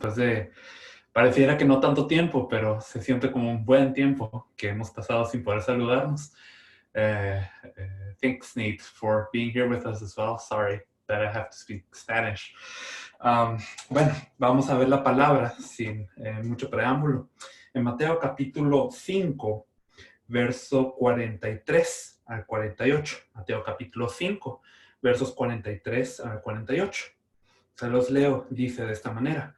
después de, pareciera que no tanto tiempo, pero se siente como un buen tiempo que hemos pasado sin poder saludarnos. Thanks, Nate, for being here with us as well. Sorry that I have to speak Spanish. Bueno, vamos a ver la palabra sin mucho preámbulo. En Mateo capítulo 5, verso 43 al 48. Mateo capítulo 5, versos 43 al 48. Se los leo, dice de esta manera.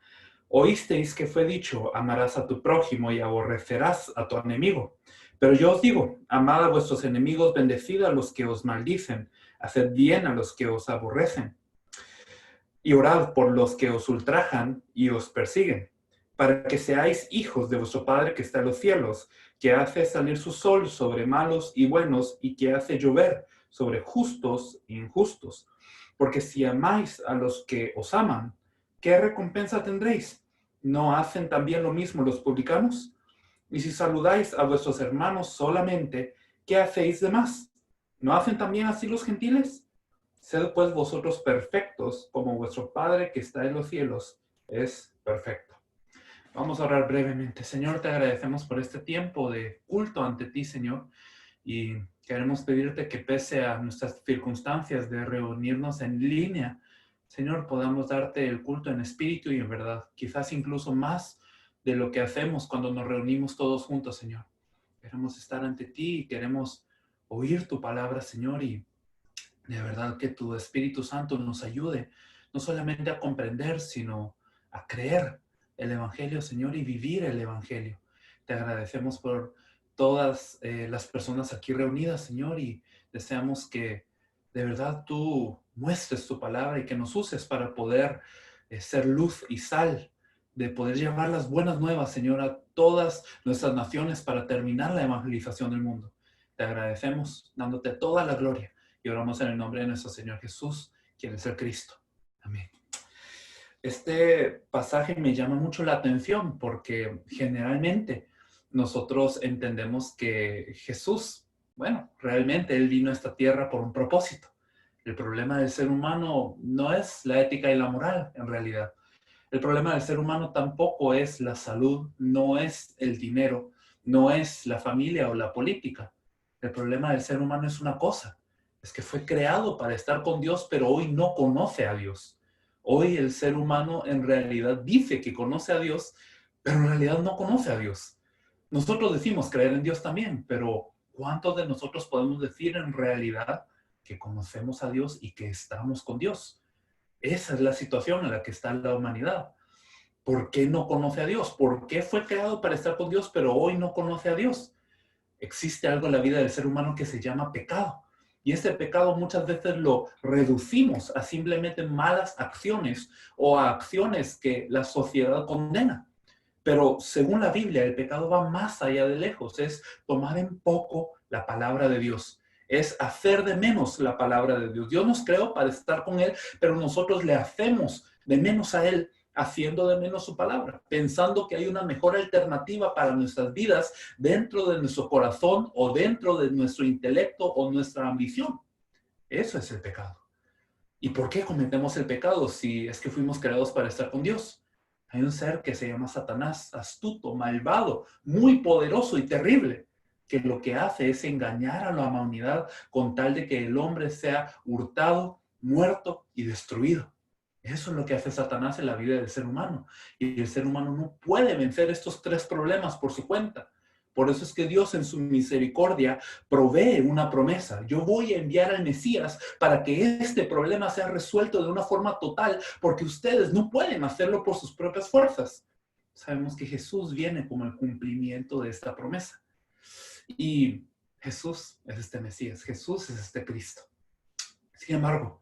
Oísteis que fue dicho, amarás a tu prójimo y aborrecerás a tu enemigo. Pero yo os digo, amad a vuestros enemigos, bendecid a los que os maldicen, haced bien a los que os aborrecen, y orad por los que os ultrajan y os persiguen, para que seáis hijos de vuestro Padre que está en los cielos, que hace salir su sol sobre malos y buenos, y que hace llover sobre justos e injustos. Porque si amáis a los que os aman, ¿qué recompensa tendréis? ¿No hacen también lo mismo los publicanos? Y si saludáis a vuestros hermanos solamente, ¿qué hacéis de más? ¿No hacen también así los gentiles? Sed pues vosotros perfectos, como vuestro Padre que está en los cielos es perfecto. Vamos a orar brevemente. Señor, te agradecemos por este tiempo de culto ante ti, Señor, y queremos pedirte que pese a nuestras circunstancias de reunirnos en línea, Señor, podamos darte el culto en espíritu y en verdad, quizás incluso más de lo que hacemos cuando nos reunimos todos juntos, Señor. Queremos estar ante ti y queremos oír tu palabra, Señor, y de verdad que tu Espíritu Santo nos ayude no solamente a comprender, sino a creer el Evangelio, Señor, y vivir el Evangelio. Te agradecemos por todas las personas aquí reunidas, Señor, y deseamos que de verdad tú muestres tu palabra y que nos uses para poder ser luz y sal, de poder llevar las buenas nuevas, Señor, a todas nuestras naciones para terminar la evangelización del mundo. Te agradecemos dándote toda la gloria y oramos en el nombre de nuestro Señor Jesús, quien es el Cristo. Amén. Este pasaje me llama mucho la atención porque generalmente nosotros entendemos que Jesús, bueno, realmente Él vino a esta tierra por un propósito. El problema del ser humano no es la ética y la moral, en realidad. El problema del ser humano tampoco es la salud, no es el dinero, no es la familia o la política. El problema del ser humano es una cosa, es que fue creado para estar con Dios, pero hoy no conoce a Dios. Hoy el ser humano en realidad dice que conoce a Dios, pero en realidad no conoce a Dios. Nosotros decimos creer en Dios también, pero ¿cuántos de nosotros podemos decir en realidad que conocemos a Dios y que estamos con Dios? Esa es la situación en la que está la humanidad. ¿Por qué no conoce a Dios? ¿Por qué fue creado para estar con Dios, pero hoy no conoce a Dios? Existe algo en la vida del ser humano que se llama pecado. Y ese pecado muchas veces lo reducimos a simplemente malas acciones o a acciones que la sociedad condena. Pero según la Biblia, el pecado va más allá de lejos. Es tomar en poco la palabra de Dios. Es hacer de menos la palabra de Dios. Dios nos creó para estar con Él, pero nosotros le hacemos de menos a Él, haciendo de menos su palabra, pensando que hay una mejor alternativa para nuestras vidas dentro de nuestro corazón o dentro de nuestro intelecto o nuestra ambición. Eso es el pecado. ¿Y por qué cometemos el pecado si es que fuimos creados para estar con Dios? Hay un ser que se llama Satanás, astuto, malvado, muy poderoso y terrible, que lo que hace es engañar a la humanidad con tal de que el hombre sea hurtado, muerto y destruido. Eso es lo que hace Satanás en la vida del ser humano. Y el ser humano no puede vencer estos tres problemas por su cuenta. Por eso es que Dios en su misericordia provee una promesa. Yo voy a enviar al Mesías para que este problema sea resuelto de una forma total, porque ustedes no pueden hacerlo por sus propias fuerzas. Sabemos que Jesús viene como el cumplimiento de esta promesa. Y Jesús es este Mesías, Jesús es este Cristo. Sin embargo,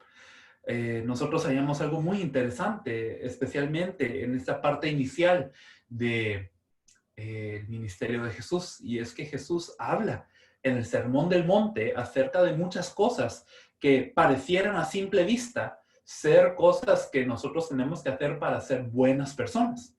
nosotros hallamos algo muy interesante, especialmente en esta parte inicial de el ministerio de Jesús, y es que Jesús habla en el Sermón del Monte acerca de muchas cosas que parecieran a simple vista ser cosas que nosotros tenemos que hacer para ser buenas personas.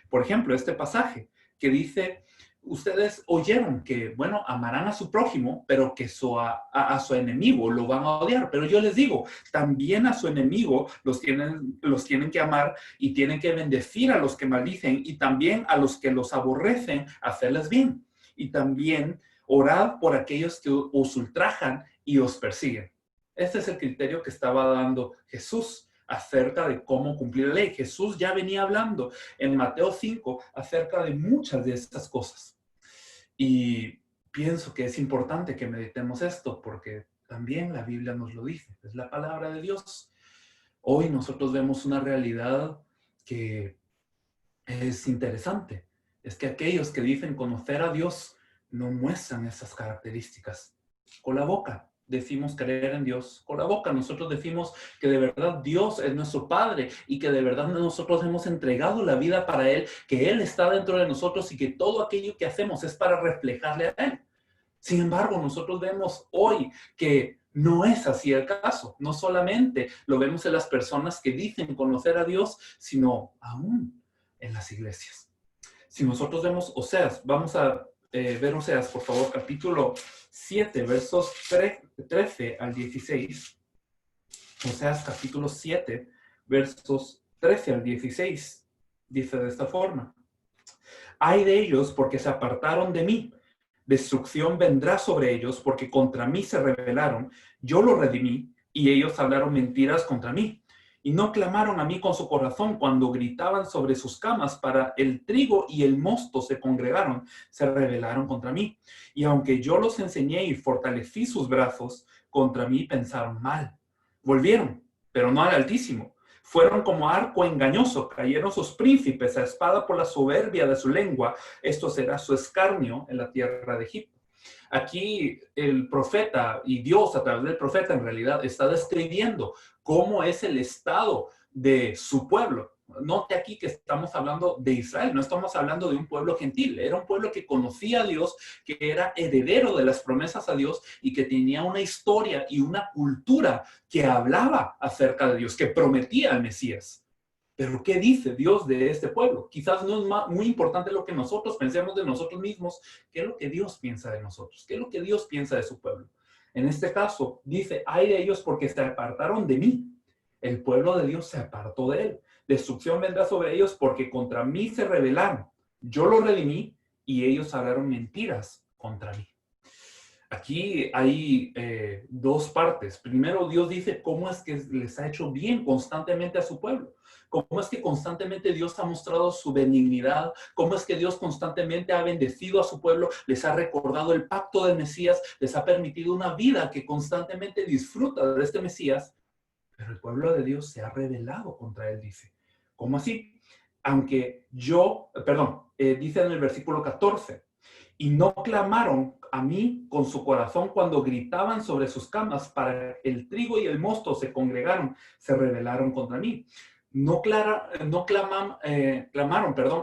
Por ejemplo, este pasaje que dice, ustedes oyeron que, bueno, amarán a su prójimo, pero que a su enemigo lo van a odiar. Pero yo les digo, también a su enemigo los tienen que amar y tienen que bendecir a los que maldicen y también a los que los aborrecen, hacerles bien. Y también orad por aquellos que os ultrajan y os persiguen. Este es el criterio que estaba dando Jesús acerca de cómo cumplir la ley. Jesús ya venía hablando en Mateo 5 acerca de muchas de estas cosas. Y pienso que es importante que meditemos esto porque también la Biblia nos lo dice, es la palabra de Dios. Hoy nosotros vemos una realidad que es interesante. Es que aquellos que dicen conocer a Dios no muestran esas características. Con la boca decimos creer en Dios. Con la boca nosotros decimos que de verdad Dios es nuestro Padre y que de verdad nosotros hemos entregado la vida para Él, que Él está dentro de nosotros y que todo aquello que hacemos es para reflejarle a Él. Sin embargo, nosotros vemos hoy que no es así el caso. No solamente lo vemos en las personas que dicen conocer a Dios, sino aún en las iglesias. Si nosotros vemos Oseas, vamos a ver Oseas, por favor, capítulo 7, versos 13 al 16. Oseas capítulo 7, versos 13 al 16, dice de esta forma: Ay de ellos porque se apartaron de mí. Destrucción vendrá sobre ellos porque contra mí se rebelaron. Yo los redimí y ellos hablaron mentiras contra mí. Y no clamaron a mí con su corazón cuando gritaban sobre sus camas para el trigo y el mosto se congregaron, se rebelaron contra mí. Y aunque yo los enseñé y fortalecí sus brazos, contra mí pensaron mal. Volvieron, pero no al Altísimo. Fueron como arco engañoso, cayeron sus príncipes a espada por la soberbia de su lengua. Esto será su escarnio en la tierra de Egipto. Aquí el profeta y Dios a través del profeta en realidad está describiendo cómo es el estado de su pueblo. Note aquí que estamos hablando de Israel, no estamos hablando de un pueblo gentil, era un pueblo que conocía a Dios, que era heredero de las promesas a Dios y que tenía una historia y una cultura que hablaba acerca de Dios, que prometía al Mesías. Pero ¿qué dice Dios de este pueblo? Quizás no es muy importante lo que nosotros pensemos de nosotros mismos, ¿qué es lo que Dios piensa de nosotros? ¿Qué es lo que Dios piensa de su pueblo? En este caso, dice, ay de ellos porque se apartaron de mí. El pueblo de Dios se apartó de él. Destrucción vendrá sobre ellos porque contra mí se rebelaron. Yo los redimí y ellos hablaron mentiras contra mí. Aquí hay dos partes. Primero, Dios dice cómo es que les ha hecho bien constantemente a su pueblo. Cómo es que constantemente Dios ha mostrado su benignidad. Cómo es que Dios constantemente ha bendecido a su pueblo. Les ha recordado el pacto del Mesías. Les ha permitido una vida que constantemente disfruta de este Mesías. Pero el pueblo de Dios se ha rebelado contra él, dice. ¿Cómo así? Aunque dice en el versículo 14, y no clamaron a mí con su corazón cuando gritaban sobre sus camas para el trigo y el mosto se congregaron, se rebelaron contra mí. No clamaron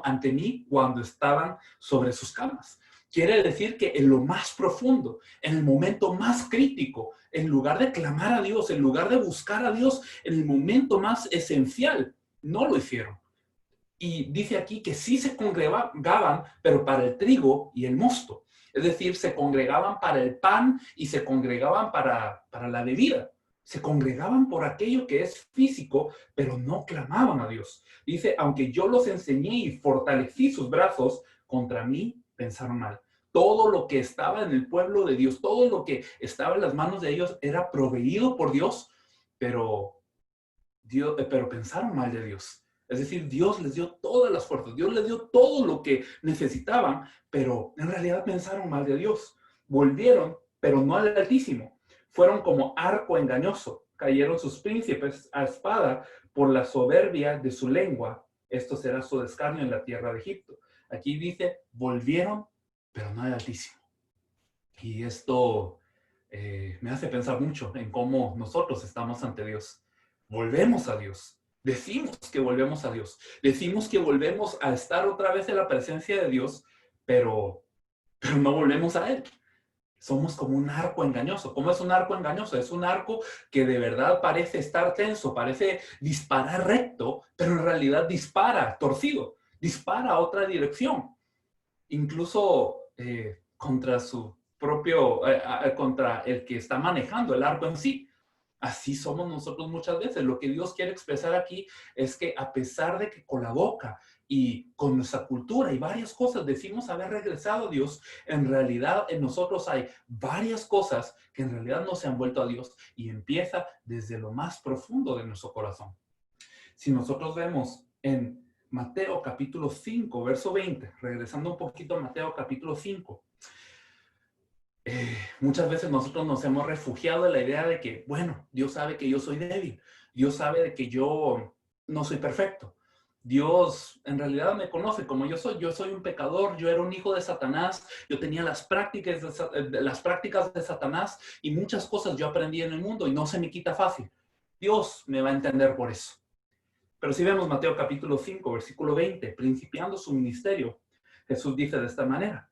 ante mí cuando estaban sobre sus camas. Quiere decir que en lo más profundo, en el momento más crítico, en lugar de clamar a Dios, en lugar de buscar a Dios, en el momento más esencial, no lo hicieron. Y dice aquí que sí se congregaban, pero para el trigo y el mosto. Es decir, se congregaban para el pan y se congregaban para la bebida. Se congregaban por aquello que es físico, pero no clamaban a Dios. Dice, aunque yo los enseñé y fortalecí sus brazos, contra mí pensaron mal. Todo lo que estaba en el pueblo de Dios, todo lo que estaba en las manos de ellos era proveído por Dios, pero pensaron mal de Dios. Es decir, Dios les dio todas las fuerzas, Dios les dio todo lo que necesitaban, pero en realidad pensaron mal de Dios. Volvieron, pero no al Altísimo. Fueron como arco engañoso. Cayeron sus príncipes a espada por la soberbia de su lengua. Esto será su escarnio en la tierra de Egipto. Aquí dice, volvieron, pero no al Altísimo. Y esto me hace pensar mucho en cómo nosotros estamos ante Dios. Volvemos a Dios. Decimos que volvemos a Dios. Decimos que volvemos a estar otra vez en la presencia de Dios, pero no volvemos a Él. Somos como un arco engañoso. ¿Cómo es un arco engañoso? Es un arco que de verdad parece estar tenso, parece disparar recto, pero en realidad dispara torcido, dispara a otra dirección. incluso contra su propio, contra el que está manejando el arco en sí. Así somos nosotros muchas veces. Lo que Dios quiere expresar aquí es que a pesar de que con la boca y con nuestra cultura y varias cosas decimos haber regresado a Dios, en realidad en nosotros hay varias cosas que en realidad no se han vuelto a Dios y empieza desde lo más profundo de nuestro corazón. Si nosotros vemos en Mateo capítulo 5, verso 20, regresando un poquito a Mateo capítulo 5, muchas veces nosotros nos hemos refugiado en la idea de que, bueno, Dios sabe que yo soy débil, Dios sabe de que yo no soy perfecto. Dios en realidad me conoce como yo soy un pecador, yo era un hijo de Satanás, yo tenía las prácticas de Satanás y muchas cosas yo aprendí en el mundo y no se me quita fácil. Dios me va a entender por eso. Pero si vemos Mateo capítulo 5, versículo 20, principiando su ministerio, Jesús dice de esta manera: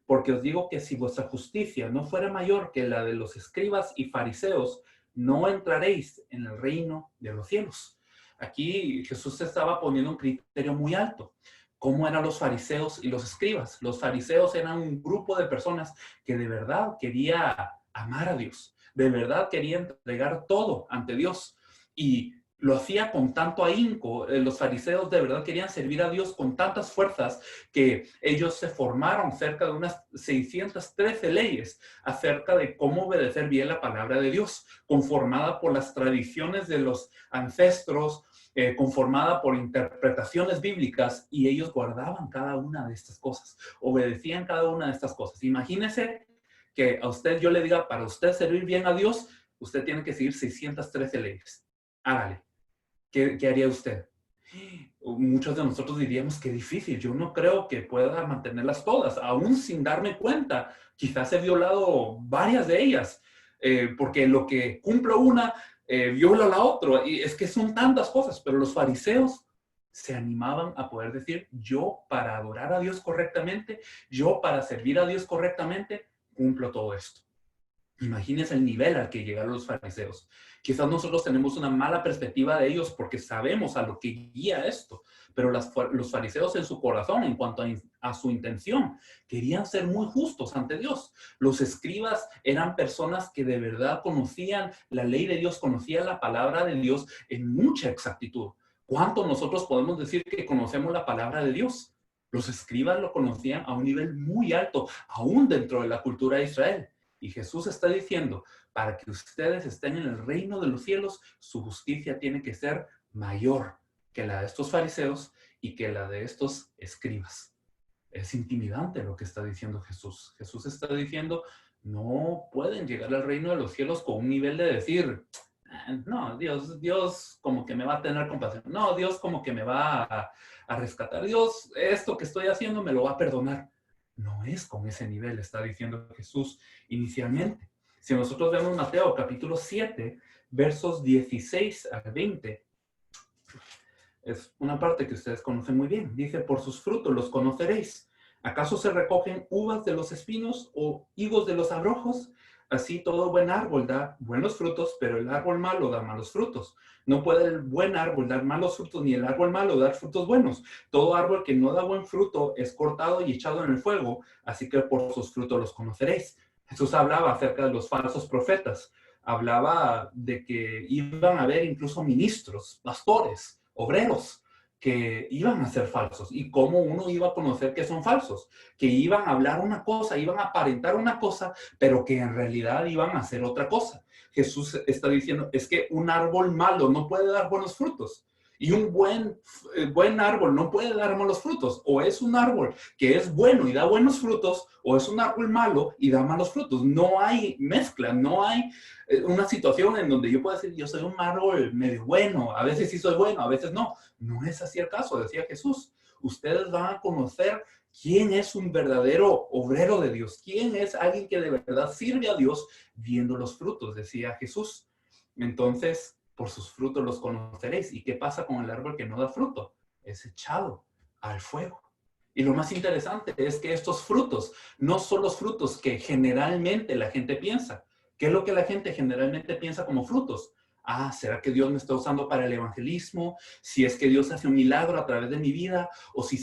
porque os digo que si vuestra justicia no fuera mayor que la de los escribas y fariseos, no entraréis en el reino de los cielos. Aquí Jesús estaba poniendo un criterio muy alto. ¿Cómo eran los fariseos y los escribas? Los fariseos eran un grupo de personas que de verdad quería amar a Dios, de verdad quería entregar todo ante Dios y lo hacía con tanto ahínco. Los fariseos de verdad querían servir a Dios con tantas fuerzas que ellos se formaron cerca de unas 613 leyes acerca de cómo obedecer bien la palabra de Dios, conformada por las tradiciones de los ancestros, conformada por interpretaciones bíblicas, y ellos guardaban cada una de estas cosas, obedecían cada una de estas cosas. Imagínese que a usted yo le diga, para usted servir bien a Dios, usted tiene que seguir 613 leyes. Hágale. ¿Qué haría usted? Muchos de nosotros diríamos que difícil, yo no creo que pueda mantenerlas todas, aún sin darme cuenta. Quizás he violado varias de ellas, porque lo que cumplo una, viola la otra, y es que son tantas cosas, pero los fariseos se animaban a poder decir, yo para adorar a Dios correctamente, yo para servir a Dios correctamente, cumplo todo esto. Imagínense el nivel al que llegaron los fariseos. Quizás nosotros tenemos una mala perspectiva de ellos porque sabemos a lo que guía esto, pero los fariseos en su corazón, en cuanto a su intención, querían ser muy justos ante Dios. Los escribas eran personas que de verdad conocían la ley de Dios, conocían la palabra de Dios en mucha exactitud. ¿Cuánto nosotros podemos decir que conocemos la palabra de Dios? Los escribas lo conocían a un nivel muy alto, aún dentro de la cultura de Israel. Y Jesús está diciendo, para que ustedes estén en el reino de los cielos, su justicia tiene que ser mayor que la de estos fariseos y que la de estos escribas. Es intimidante lo que está diciendo Jesús. Jesús está diciendo, no pueden llegar al reino de los cielos con un nivel de decir, no, Dios como que me va a tener compasión. No, Dios como que me va a rescatar. Dios, esto que estoy haciendo me lo va a perdonar. No es con ese nivel, está diciendo Jesús inicialmente. Si nosotros vemos Mateo capítulo 7, versos 16 al 20, es una parte que ustedes conocen muy bien. Dice, por sus frutos los conoceréis. ¿Acaso se recogen uvas de los espinos o higos de los abrojos? Así todo buen árbol da buenos frutos, pero el árbol malo da malos frutos. No puede el buen árbol dar malos frutos, ni el árbol malo dar frutos buenos. Todo árbol que no da buen fruto es cortado y echado en el fuego, así que por sus frutos los conoceréis. Jesús hablaba acerca de los falsos profetas. Hablaba de que iban a haber incluso ministros, pastores, obreros, que iban a ser falsos. ¿Y cómo uno iba a conocer que son falsos? Que iban a hablar una cosa, iban a aparentar una cosa, pero que en realidad iban a hacer otra cosa. Jesús está diciendo, es que un árbol malo no puede dar buenos frutos. Y un buen árbol no puede dar malos frutos. O es un árbol que es bueno y da buenos frutos, o es un árbol malo y da malos frutos. No hay mezcla, no hay una situación en donde yo pueda decir, yo soy un árbol medio bueno, a veces sí soy bueno, a veces no. No es así el caso, decía Jesús. Ustedes van a conocer quién es un verdadero obrero de Dios, quién es alguien que de verdad sirve a Dios viendo los frutos, decía Jesús. Entonces, por sus frutos los conoceréis. ¿Y qué pasa con el árbol que no da fruto? Es echado al fuego. Y lo más interesante es que estos frutos no son los frutos que generalmente la gente piensa. ¿Qué es lo que la gente generalmente piensa como frutos? ¿será que Dios me está usando para el evangelismo? Si es que Dios hace un milagro a través de mi vida, o si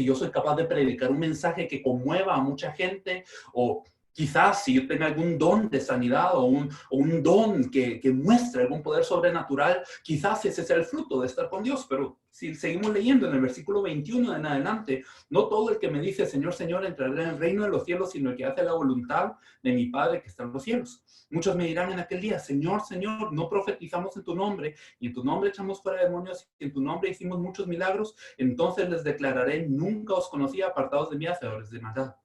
yo soy capaz de predicar un mensaje que conmueva a mucha gente, o quizás si yo tenga algún don de sanidad o un don que muestre algún poder sobrenatural, quizás ese sea el fruto de estar con Dios. Pero si seguimos leyendo en el versículo 21 en adelante, no todo el que me dice Señor, Señor entrará en el reino de los cielos, sino el que hace la voluntad de mi Padre que está en los cielos. Muchos me dirán en aquel día, Señor, Señor, no profetizamos en tu nombre, y en tu nombre echamos fuera demonios, y en tu nombre hicimos muchos milagros. Entonces les declararé, nunca os conocí, apartados de mí, hacedores de maldad.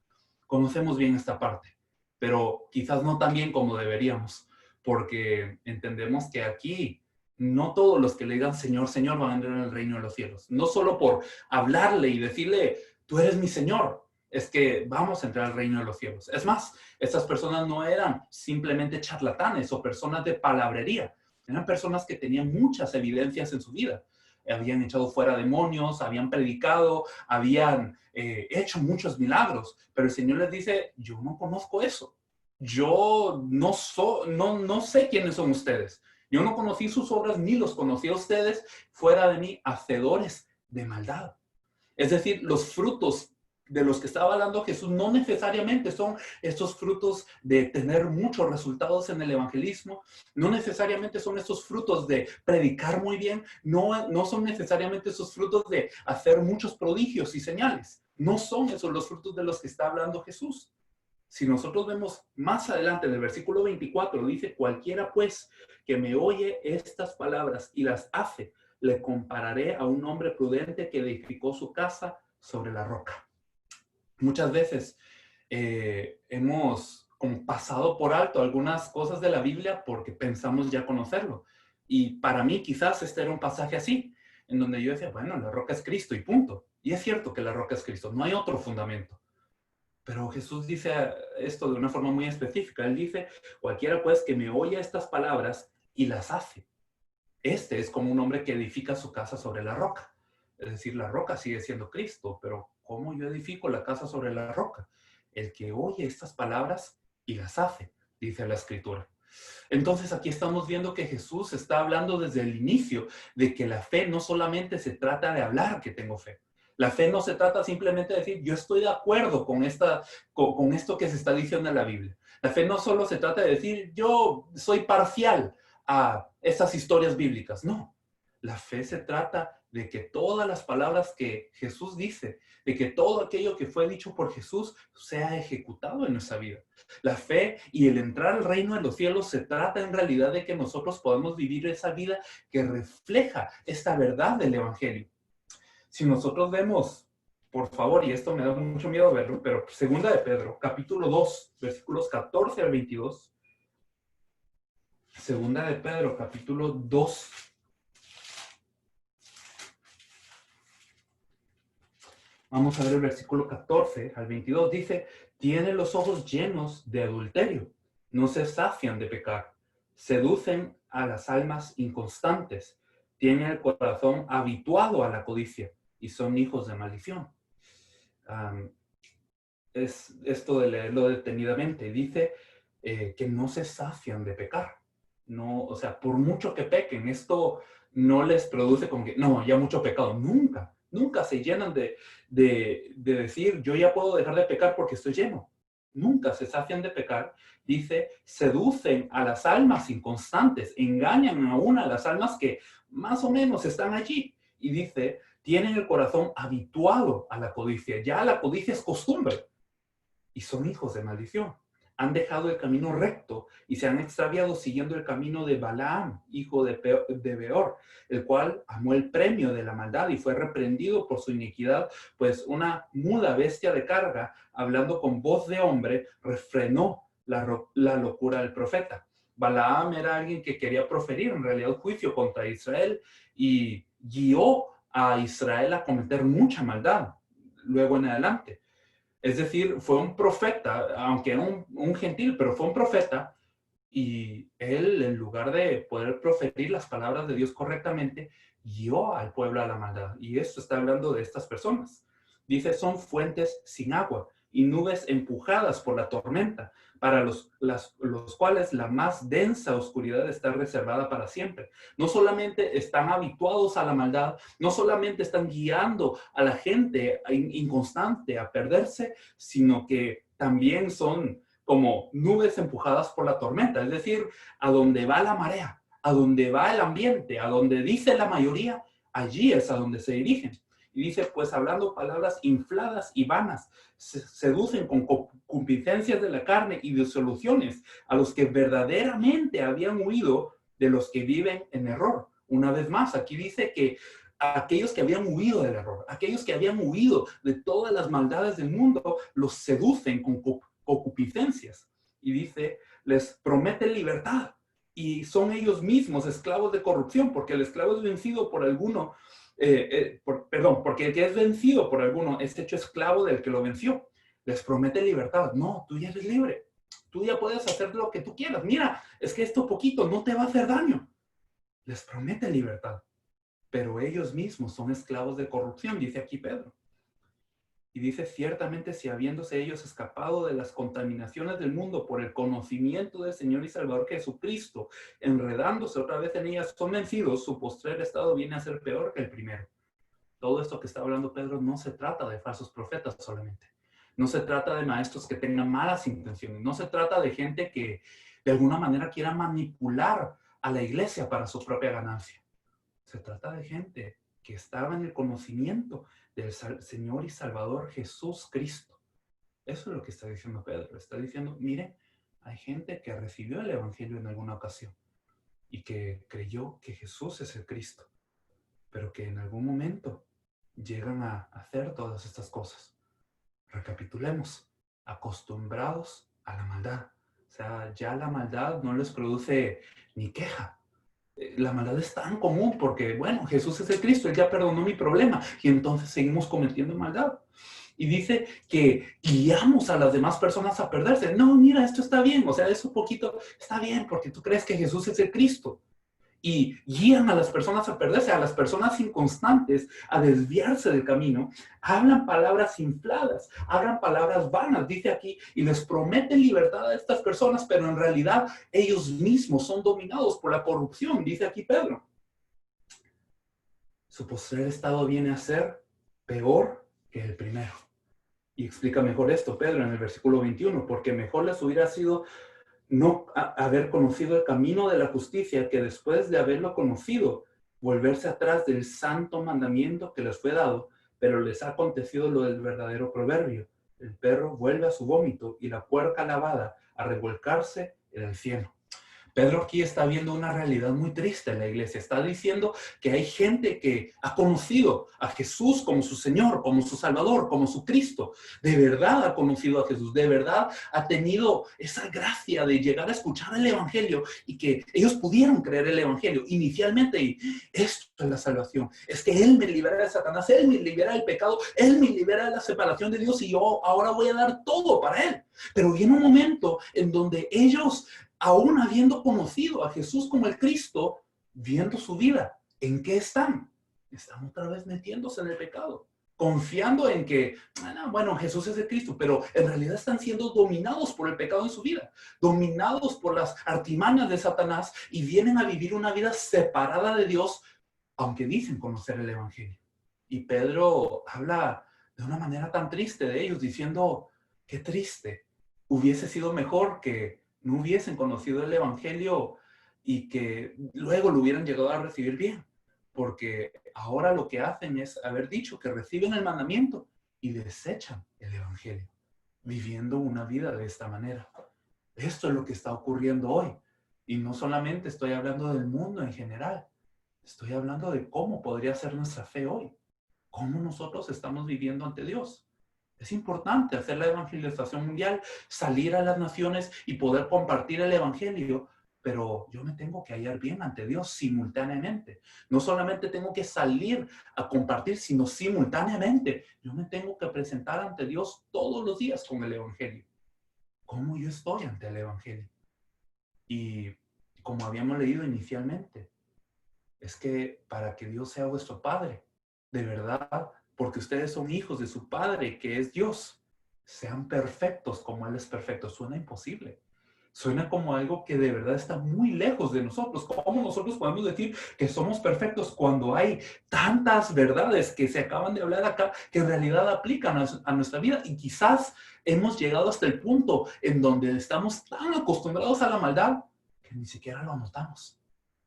Conocemos bien esta parte, pero quizás no tan bien como deberíamos, porque entendemos que aquí no todos los que le digan Señor, Señor van a entrar en el reino de los cielos. No solo por hablarle y decirle, tú eres mi Señor, es que vamos a entrar al reino de los cielos. Es más, estas personas no eran simplemente charlatanes o personas de palabrería, eran personas que tenían muchas evidencias en su vida. Habían echado fuera demonios, habían predicado, habían hecho muchos milagros, pero el Señor les dice, yo no conozco eso. Yo no sé quiénes son ustedes. Yo no conocí sus obras ni los conocí a ustedes, fuera de mí, hacedores de maldad. Es decir, los frutos de los que estaba hablando Jesús no necesariamente son estos frutos de tener muchos resultados en el evangelismo, no necesariamente son estos frutos de predicar muy bien, no son necesariamente esos frutos de hacer muchos prodigios y señales. No son esos los frutos de los que está hablando Jesús. Si nosotros vemos más adelante en el versículo 24, dice, cualquiera pues que me oye estas palabras y las hace, le compararé a un hombre prudente que edificó su casa sobre la roca. Muchas veces hemos como pasado por alto algunas cosas de la Biblia porque pensamos ya conocerlo. Y para mí quizás este era un pasaje así, en donde yo decía, bueno, la roca es Cristo y punto. Y es cierto que la roca es Cristo, no hay otro fundamento. Pero Jesús dice esto de una forma muy específica. Él dice, cualquiera pues que me oye estas palabras y las hace. Este es como un hombre que edifica su casa sobre la roca. Es decir, la roca sigue siendo Cristo, pero ¿cómo yo edifico la casa sobre la roca? El que oye estas palabras y las hace, dice la Escritura. Entonces aquí estamos viendo que Jesús está hablando desde el inicio de que la fe no solamente se trata de hablar que tengo fe. La fe no se trata simplemente de decir, yo estoy de acuerdo con esto que se está diciendo en la Biblia. La fe no solo se trata de decir, yo soy parcial a estas historias bíblicas. No, la fe se trata de que todas las palabras que Jesús dice, de que todo aquello que fue dicho por Jesús sea ejecutado en nuestra vida. La fe y el entrar al reino de los cielos se trata en realidad de que nosotros podamos vivir esa vida que refleja esta verdad del Evangelio. Si nosotros vemos, por favor, y esto me da mucho miedo verlo, pero segunda de Pedro, capítulo 2, versículos 14 al 22. Segunda de Pedro, capítulo 2. Vamos a ver el versículo 14 al 22. Dice, tiene los ojos llenos de adulterio, no se sacian de pecar, seducen a las almas inconstantes, tienen el corazón habituado a la codicia y son hijos de maldición. Es esto de leerlo detenidamente. Dice que no se sacian de pecar. No, o sea, por mucho que pequen, esto no les produce como que, no, ya mucho pecado. Nunca se llenan de decir, yo ya puedo dejar de pecar porque estoy lleno. Nunca se sacian de pecar. Dice, seducen a las almas inconstantes, engañan aún a las almas que más o menos están allí. Y dice, tienen el corazón habituado a la codicia. Ya la codicia es costumbre. Y son hijos de maldición. Han dejado el camino recto y se han extraviado siguiendo el camino de Balaam, hijo de Beor, el cual amó el premio de la maldad y fue reprendido por su iniquidad, pues una muda bestia de carga, hablando con voz de hombre, refrenó la locura del profeta. Balaam era alguien que quería proferir en realidad juicio contra Israel y guió a Israel a cometer mucha maldad luego en adelante. Es decir, fue un profeta, aunque era un gentil, pero fue un profeta, y él, en lugar de poder proferir las palabras de Dios correctamente, guió al pueblo a la maldad. Y esto está hablando de estas personas. Dice, son fuentes sin agua y nubes empujadas por la tormenta, para los cuales la más densa oscuridad está reservada para siempre. No solamente están habituados a la maldad, no solamente están guiando a la gente inconstante a perderse, sino que también son como nubes empujadas por la tormenta, es decir, a donde va la marea, a donde va el ambiente, a donde dice la mayoría, allí es a donde se dirigen. Y dice, pues hablando palabras infladas y vanas, seducen con concupiscencias de la carne y disoluciones a los que verdaderamente habían huido de los que viven en error. Una vez más, aquí dice que aquellos que habían huido del error, aquellos que habían huido de todas las maldades del mundo, los seducen con concupiscencias. Y dice, les promete libertad. Y son ellos mismos esclavos de corrupción, porque el esclavo es vencido por alguno, porque el que es vencido por alguno es hecho esclavo del que lo venció. Les promete libertad. No, tú ya eres libre. Tú ya puedes hacer lo que tú quieras. Mira, es que esto poquito no te va a hacer daño. Les promete libertad. Pero ellos mismos son esclavos de corrupción, dice aquí Pedro. Y dice, ciertamente si habiéndose ellos escapado de las contaminaciones del mundo por el conocimiento del Señor y Salvador Jesucristo, enredándose otra vez en ellas, son vencidos, su postrer estado viene a ser peor que el primero. Todo esto que está hablando Pedro no se trata de falsos profetas solamente. No se trata de maestros que tengan malas intenciones. No se trata de gente que de alguna manera quiera manipular a la iglesia para su propia ganancia. Se trata de gente que estaba en el conocimiento del Señor y Salvador Jesús Cristo. Eso es lo que está diciendo Pedro. Está diciendo, mire, hay gente que recibió el Evangelio en alguna ocasión y que creyó que Jesús es el Cristo, pero que en algún momento llegan a hacer todas estas cosas. Recapitulemos, acostumbrados a la maldad. O sea, ya la maldad no les produce ni queja. La maldad es tan común porque, bueno, Jesús es el Cristo, Él ya perdonó mi problema y entonces seguimos cometiendo maldad. Y dice que guiamos a las demás personas a perderse. No, mira, esto está bien, o sea, eso poquito está bien porque tú crees que Jesús es el Cristo. Y guían a las personas a perderse, a las personas inconstantes a desviarse del camino, hablan palabras infladas, hablan palabras vanas, dice aquí, y les prometen libertad a estas personas, pero en realidad ellos mismos son dominados por la corrupción, dice aquí Pedro. Su postrer estado viene a ser peor que el primero. Y explica mejor esto Pedro en el versículo 21, porque mejor les hubiera sido no haber conocido el camino de la justicia, que después de haberlo conocido, volverse atrás del santo mandamiento que les fue dado, pero les ha acontecido lo del verdadero proverbio. El perro vuelve a su vómito y la puerca lavada a revolcarse en el cielo. Pedro aquí está viendo una realidad muy triste en la iglesia. Está diciendo que hay gente que ha conocido a Jesús como su Señor, como su Salvador, como su Cristo. De verdad ha conocido a Jesús, de verdad ha tenido esa gracia de llegar a escuchar el Evangelio y que ellos pudieron creer el Evangelio inicialmente. Y esto es la salvación. Es que Él me libera de Satanás, Él me libera del pecado, Él me libera de la separación de Dios y yo ahora voy a dar todo para Él. Pero viene un momento en donde ellos, aún habiendo conocido a Jesús como el Cristo, viendo su vida, ¿en qué están? Están otra vez metiéndose en el pecado, confiando en que, bueno, Jesús es el Cristo, pero en realidad están siendo dominados por el pecado en su vida, dominados por las artimañas de Satanás y vienen a vivir una vida separada de Dios, aunque dicen conocer el Evangelio. Y Pedro habla de una manera tan triste de ellos, diciendo, qué triste, hubiese sido mejor que no hubiesen conocido el Evangelio y que luego lo hubieran llegado a recibir bien, porque ahora lo que hacen es haber dicho que reciben el mandamiento y desechan el Evangelio, viviendo una vida de esta manera. Esto es lo que está ocurriendo hoy. Y no solamente estoy hablando del mundo en general, estoy hablando de cómo podría ser nuestra fe hoy, cómo nosotros estamos viviendo ante Dios. Es importante hacer la evangelización mundial, salir a las naciones y poder compartir el evangelio, pero yo me tengo que hallar bien ante Dios simultáneamente. No solamente tengo que salir a compartir, sino simultáneamente. Yo me tengo que presentar ante Dios todos los días con el evangelio. ¿Cómo yo estoy ante el evangelio? Y como habíamos leído inicialmente, es que para que Dios sea vuestro Padre, de verdad, porque ustedes son hijos de su Padre, que es Dios. sean perfectos como Él es perfecto. Suena imposible. Suena como algo que de verdad está muy lejos de nosotros. ¿Cómo nosotros podemos decir que somos perfectos cuando hay tantas verdades que se acaban de hablar acá que en realidad aplican a nuestra vida? Y quizás hemos llegado hasta el punto en donde estamos tan acostumbrados a la maldad que ni siquiera lo notamos.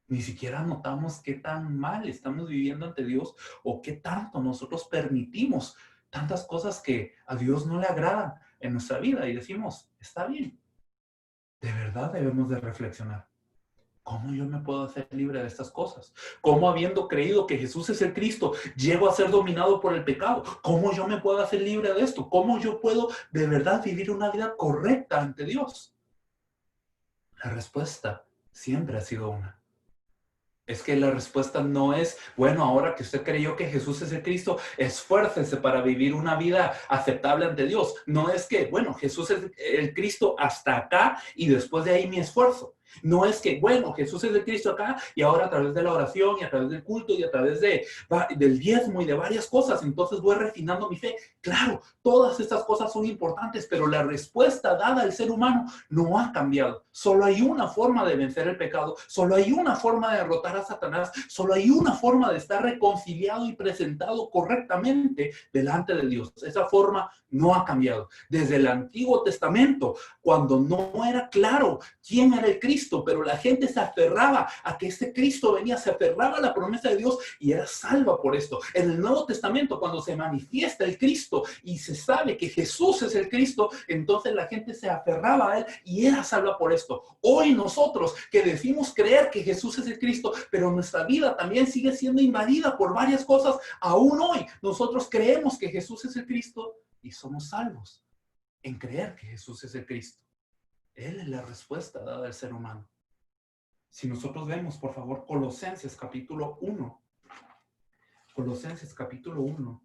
Ni siquiera notamos qué tan mal estamos viviendo ante Dios o qué tanto nosotros permitimos tantas cosas que a Dios no le agradan en nuestra vida y decimos, está bien. De verdad debemos de reflexionar. ¿Cómo yo me puedo hacer libre de estas cosas? ¿Cómo habiendo creído que Jesús es el Cristo, llego a ser dominado por el pecado? ¿Cómo yo me puedo hacer libre de esto? ¿Cómo yo puedo de verdad vivir una vida correcta ante Dios? La respuesta siempre ha sido una. Es que la respuesta no es, bueno, ahora que usted creyó que Jesús es el Cristo, esfuércese para vivir una vida aceptable ante Dios. No es que, bueno, Jesús es el Cristo hasta acá y después de ahí mi esfuerzo. No es que, bueno, Jesús es el Cristo acá y ahora a través de la oración y a través del culto y a través del diezmo y de varias cosas, entonces voy refinando mi fe. Claro, todas estas cosas son importantes, pero la respuesta dada al ser humano no ha cambiado. Solo hay una forma de vencer el pecado, solo hay una forma de derrotar a Satanás, solo hay una forma de estar reconciliado y presentado correctamente delante de Dios. Esa forma no ha cambiado. Desde el Antiguo Testamento, cuando no era claro quién era el Cristo, pero la gente se aferraba a que este Cristo venía, se aferraba a la promesa de Dios y era salva por esto. En el Nuevo Testamento, cuando se manifiesta el Cristo y se sabe que Jesús es el Cristo, entonces la gente se aferraba a Él y era salva por esto. Hoy nosotros que decimos creer que Jesús es el Cristo, pero nuestra vida también sigue siendo invadida por varias cosas, aún hoy nosotros creemos que Jesús es el Cristo y somos salvos en creer que Jesús es el Cristo. Él es la respuesta dada al ser humano. Si nosotros vemos, por favor, Colosenses capítulo 1. Colosenses capítulo 1.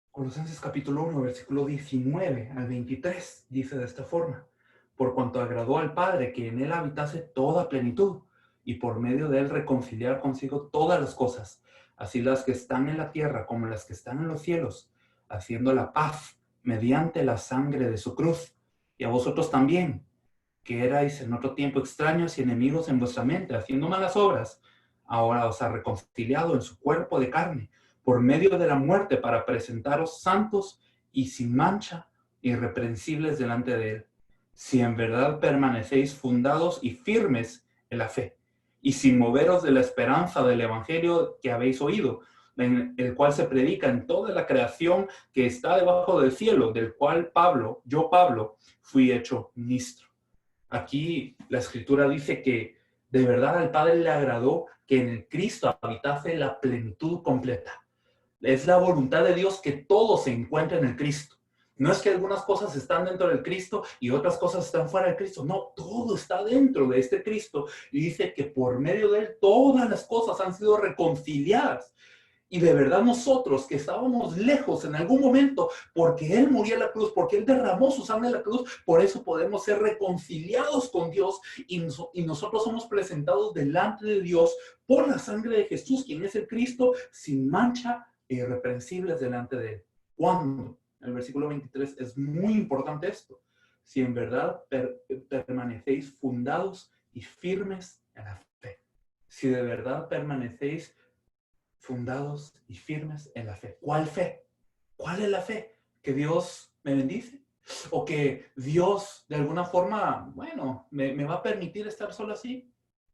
Colosenses capítulo 1, versículo 19 al 23, dice de esta forma: por cuanto agradó al Padre que en él habitase toda plenitud, y por medio de él reconciliar consigo todas las cosas, así las que están en la tierra como las que están en los cielos, haciendo la paz mediante la sangre de su cruz. Y a vosotros también, que erais en otro tiempo extraños y enemigos en vuestra mente, haciendo malas obras, ahora os ha reconciliado en su cuerpo de carne, por medio de la muerte, para presentaros santos y sin mancha, irreprensibles delante de Él, si en verdad permanecéis fundados y firmes en la fe, y sin moveros de la esperanza del Evangelio que habéis oído, en el cual se predica en toda la creación que está debajo del cielo, del cual yo Pablo, fui hecho ministro. Aquí la Escritura dice que de verdad al Padre le agradó que en el Cristo habitase la plenitud completa. Es la voluntad de Dios que todo se encuentre en el Cristo. No es que algunas cosas están dentro del Cristo y otras cosas están fuera del Cristo. No, todo está dentro de este Cristo. Y dice que por medio de él todas las cosas han sido reconciliadas. Y de verdad nosotros que estábamos lejos en algún momento, porque Él murió en la cruz, porque Él derramó su sangre en la cruz, por eso podemos ser reconciliados con Dios y nosotros somos presentados delante de Dios por la sangre de Jesús, quien es el Cristo, sin mancha e irreprensibles delante de Él. ¿Cuándo? El versículo 23 es muy importante esto. Si en verdad permanecéis fundados y firmes en la fe. Si de verdad permanecéis fundados y firmes en la fe. ¿Cuál fe? ¿Cuál es la fe? ¿Que Dios me bendice? ¿O que Dios de alguna forma, bueno, me va a permitir estar solo así?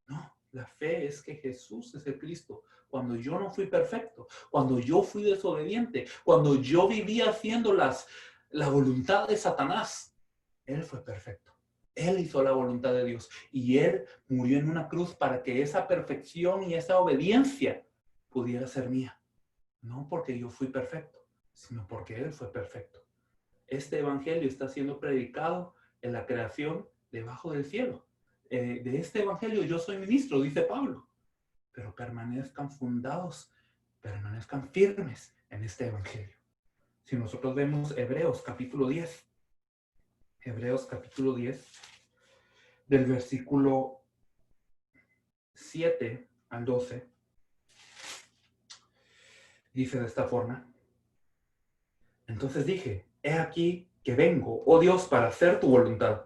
No, la fe es que Jesús es el Cristo. Cuando yo no fui perfecto, cuando yo fui desobediente, cuando yo vivía haciendo la voluntad de Satanás, Él fue perfecto. Él hizo la voluntad de Dios y Él murió en una cruz para que esa perfección y esa obediencia pudiera ser mía. No porque yo fui perfecto, sino porque Él fue perfecto. Este evangelio está siendo predicado en la creación debajo del cielo. De este evangelio yo soy ministro, dice Pablo, pero permanezcan fundados, permanezcan firmes en este evangelio. Si nosotros vemos Hebreos capítulo 10, Hebreos capítulo 10, del versículo 7 al 12, Dice de esta forma: entonces dije, he aquí que vengo, oh Dios, para hacer tu voluntad.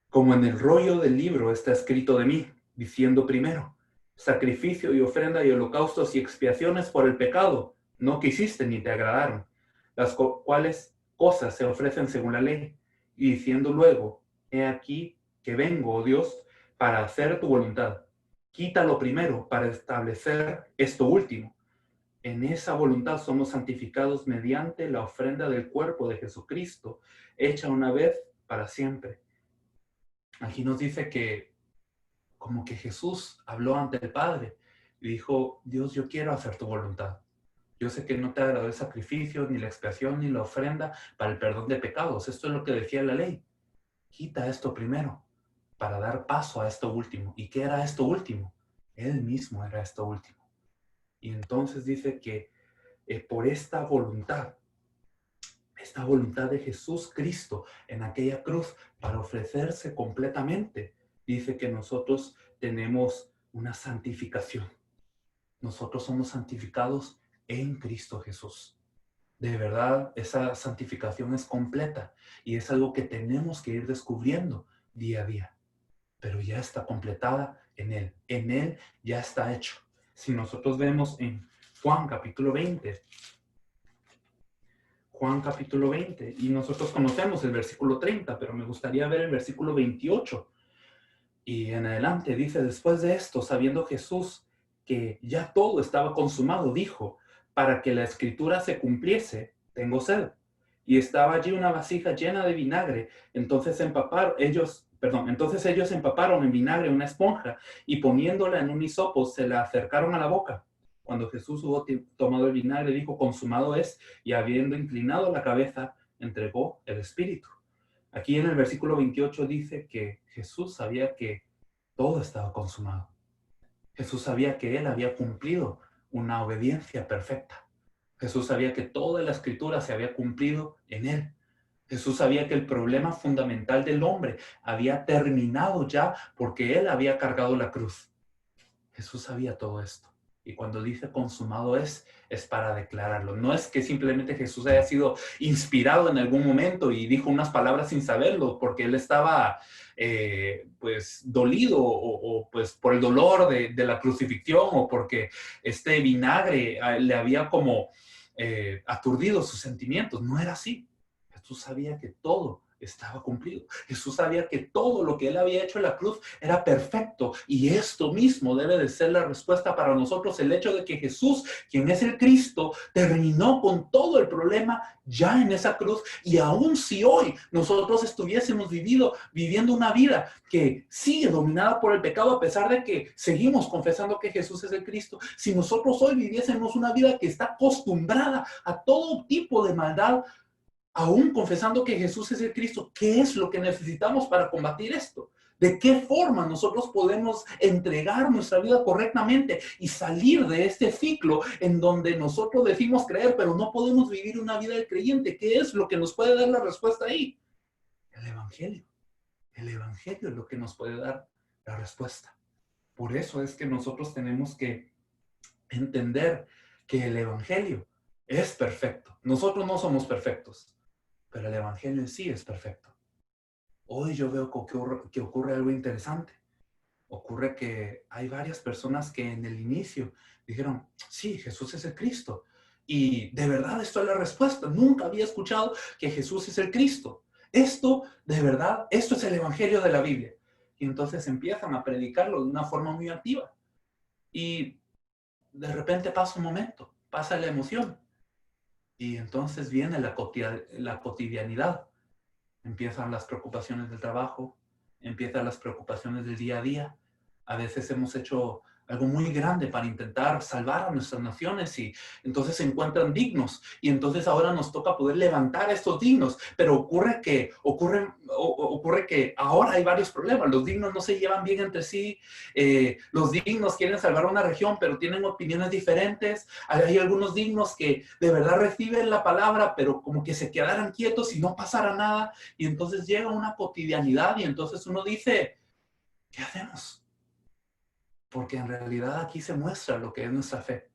Como en el rollo del libro está escrito de mí, diciendo primero, sacrificio y ofrenda y holocaustos y expiaciones por el pecado, no quisiste ni te agradaron, las cuales cosas se ofrecen según la ley, y diciendo luego, he aquí que vengo, oh Dios, para hacer tu voluntad. Quita lo primero para establecer esto último. En esa voluntad somos santificados mediante la ofrenda del cuerpo de Jesucristo, hecha una vez para siempre. Aquí nos dice que como que Jesús habló ante el Padre y dijo, Dios, yo quiero hacer tu voluntad. Yo sé que no te agradó el sacrificio, ni la expiación, ni la ofrenda para el perdón de pecados. Esto es lo que decía la ley. Quita esto primero para dar paso a esto último. ¿Y qué era esto último? Él mismo era esto último. Y entonces dice que por esta voluntad de Jesús Cristo en aquella cruz para ofrecerse completamente, dice que nosotros tenemos una santificación. Nosotros somos santificados en Cristo Jesús. De verdad, esa santificación es completa y es algo que tenemos que ir descubriendo día a día. Pero ya está completada en Él. En Él ya está hecho. Si nosotros vemos en Juan capítulo 20, y nosotros conocemos el versículo 30, pero me gustaría ver el versículo 28. Y en adelante dice, después de esto, sabiendo Jesús que ya todo estaba consumado, dijo, para que la escritura se cumpliese, tengo sed. Y estaba allí una vasija llena de vinagre. Entonces ellos empaparon en vinagre una esponja y poniéndola en un hisopo se la acercaron a la boca. Cuando Jesús hubo tomado el vinagre, dijo, consumado es, y habiendo inclinado la cabeza, entregó el espíritu. Aquí en el versículo 28 dice que Jesús sabía que todo estaba consumado. Jesús sabía que Él había cumplido una obediencia perfecta. Jesús sabía que toda la escritura se había cumplido en Él. Jesús sabía que el problema fundamental del hombre había terminado ya porque Él había cargado la cruz. Jesús sabía todo esto. Y cuando dice consumado es para declararlo. No es que simplemente Jesús haya sido inspirado en algún momento y dijo unas palabras sin saberlo, porque él estaba pues dolido o pues por el dolor de la crucifixión o porque este vinagre le había como aturdido sus sentimientos. No era así. Jesús sabía que todo estaba cumplido. Jesús sabía que todo lo que él había hecho en la cruz era perfecto y esto mismo debe de ser la respuesta para nosotros, el hecho de que Jesús, quien es el Cristo, terminó con todo el problema ya en esa cruz y aun si hoy nosotros estuviésemos viviendo una vida que sigue dominada por el pecado a pesar de que seguimos confesando que Jesús es el Cristo, si nosotros hoy viviésemos una vida que está acostumbrada a todo tipo de maldad, aún confesando que Jesús es el Cristo, ¿qué es lo que necesitamos para combatir esto? ¿De qué forma nosotros podemos entregar nuestra vida correctamente y salir de este ciclo en donde nosotros decimos creer, pero no podemos vivir una vida del creyente? ¿Qué es lo que nos puede dar la respuesta ahí? El Evangelio. El Evangelio es lo que nos puede dar la respuesta. Por eso es que nosotros tenemos que entender que el Evangelio es perfecto. Nosotros no somos perfectos, pero el Evangelio en sí es perfecto. Hoy yo veo que ocurre algo interesante. Ocurre que hay varias personas que en el inicio dijeron, sí, Jesús es el Cristo. Y de verdad esto es la respuesta. Nunca había escuchado que Jesús es el Cristo. Esto, de verdad, esto es el Evangelio de la Biblia. Y entonces empiezan a predicarlo de una forma muy activa. Y de repente pasa un momento, pasa la emoción. Y entonces viene la cotidianidad. Empiezan las preocupaciones del trabajo, empiezan las preocupaciones del día a día. A veces hemos hecho algo muy grande para intentar salvar a nuestras naciones y entonces se encuentran dignos y entonces ahora nos toca poder levantar a estos dignos, pero ocurre que ahora hay varios problemas. Los dignos no se llevan bien entre sí, los dignos quieren salvar una región pero tienen opiniones diferentes. Hay algunos dignos que de verdad reciben la palabra pero como que se quedaran quietos y no pasara nada y entonces llega una cotidianidad y entonces uno dice, ¿qué hacemos? Porque en realidad aquí se muestra lo que es nuestra fe.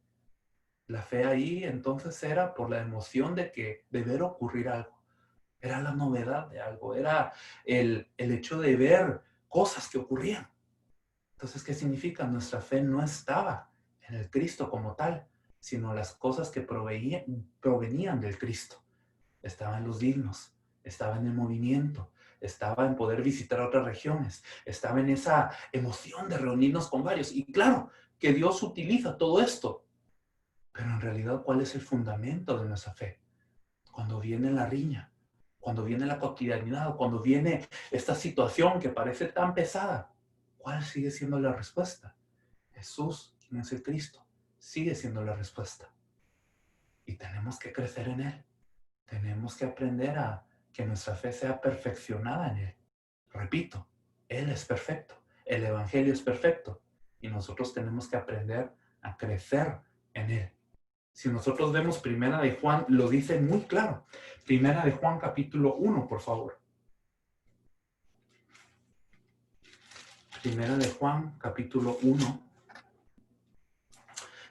La fe ahí entonces era por la emoción de ver ocurrir algo. Era la novedad de algo, era el hecho de ver cosas que ocurrían. Entonces, ¿qué significa? Nuestra fe no estaba en el Cristo como tal, sino las cosas que provenían del Cristo. Estaba en los dignos, estaba en el movimiento, estaba en poder visitar otras regiones, estaba en esa emoción de reunirnos con varios. Y claro, que Dios utiliza todo esto, pero en realidad, ¿cuál es el fundamento de nuestra fe? Cuando viene la riña, cuando viene la cotidianidad, cuando viene esta situación que parece tan pesada, ¿cuál sigue siendo la respuesta? Jesús, quien es el Cristo, sigue siendo la respuesta. Y tenemos que crecer en Él. Tenemos que aprender a que nuestra fe sea perfeccionada en Él. Repito, Él es perfecto. El Evangelio es perfecto. Y nosotros tenemos que aprender a crecer en Él. Si nosotros vemos Primera de Juan, lo dice muy claro. Primera de Juan capítulo 1, por favor. Primera de Juan capítulo 1.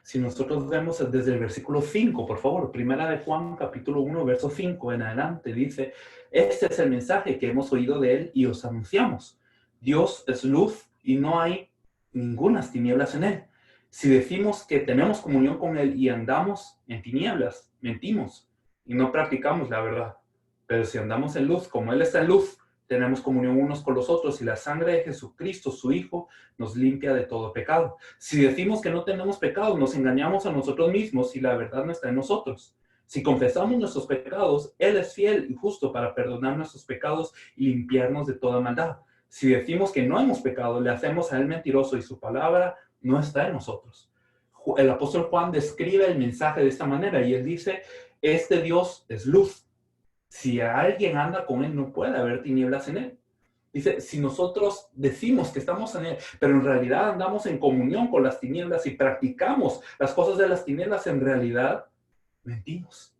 Si nosotros vemos desde el versículo 5, por favor, Primera de Juan, capítulo 1, verso 5 en adelante, dice, este es el mensaje que hemos oído de él y os anunciamos. Dios es luz y no hay ningunas tinieblas en él. Si decimos que tenemos comunión con él y andamos en tinieblas, mentimos y no practicamos la verdad. Pero si andamos en luz, como él está en luz, tenemos comunión unos con los otros y la sangre de Jesucristo, su Hijo, nos limpia de todo pecado. Si decimos que no tenemos pecado, nos engañamos a nosotros mismos y la verdad no está en nosotros. Si confesamos nuestros pecados, Él es fiel y justo para perdonar nuestros pecados y limpiarnos de toda maldad. Si decimos que no hemos pecado, le hacemos a Él mentiroso y su palabra no está en nosotros. El apóstol Juan describe el mensaje de esta manera y él dice, este Dios es luz. Si alguien anda con Él, no puede haber tinieblas en Él. Dice, si nosotros decimos que estamos en Él, pero en realidad andamos en comunión con las tinieblas y practicamos las cosas de las tinieblas, en realidad mentimos.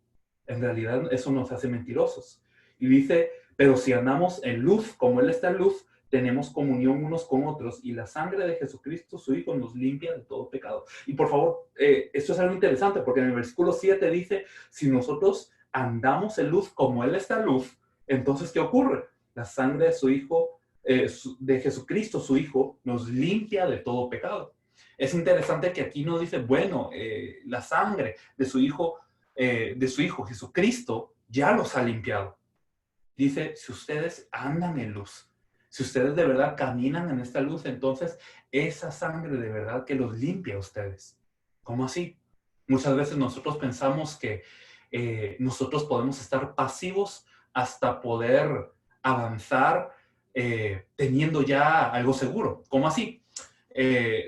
En realidad eso nos hace mentirosos. Y dice, pero si andamos en luz, como Él está en luz, tenemos comunión unos con otros y la sangre de Jesucristo, su Hijo, nos limpia de todo pecado. Y por favor, esto es algo interesante porque en el versículo 7 dice, si nosotros andamos en luz como Él está en luz, entonces, ¿qué ocurre? La sangre de su Hijo, de Jesucristo, su Hijo, nos limpia de todo pecado. Es interesante que aquí no dice, bueno, la sangre de su Hijo Jesucristo ya los ha limpiado. Dice, si ustedes andan en luz, si ustedes de verdad caminan en esta luz, entonces esa sangre de verdad que los limpia a ustedes. ¿Cómo así? Muchas veces nosotros pensamos que nosotros podemos estar pasivos hasta poder avanzar teniendo ya algo seguro. ¿Cómo así?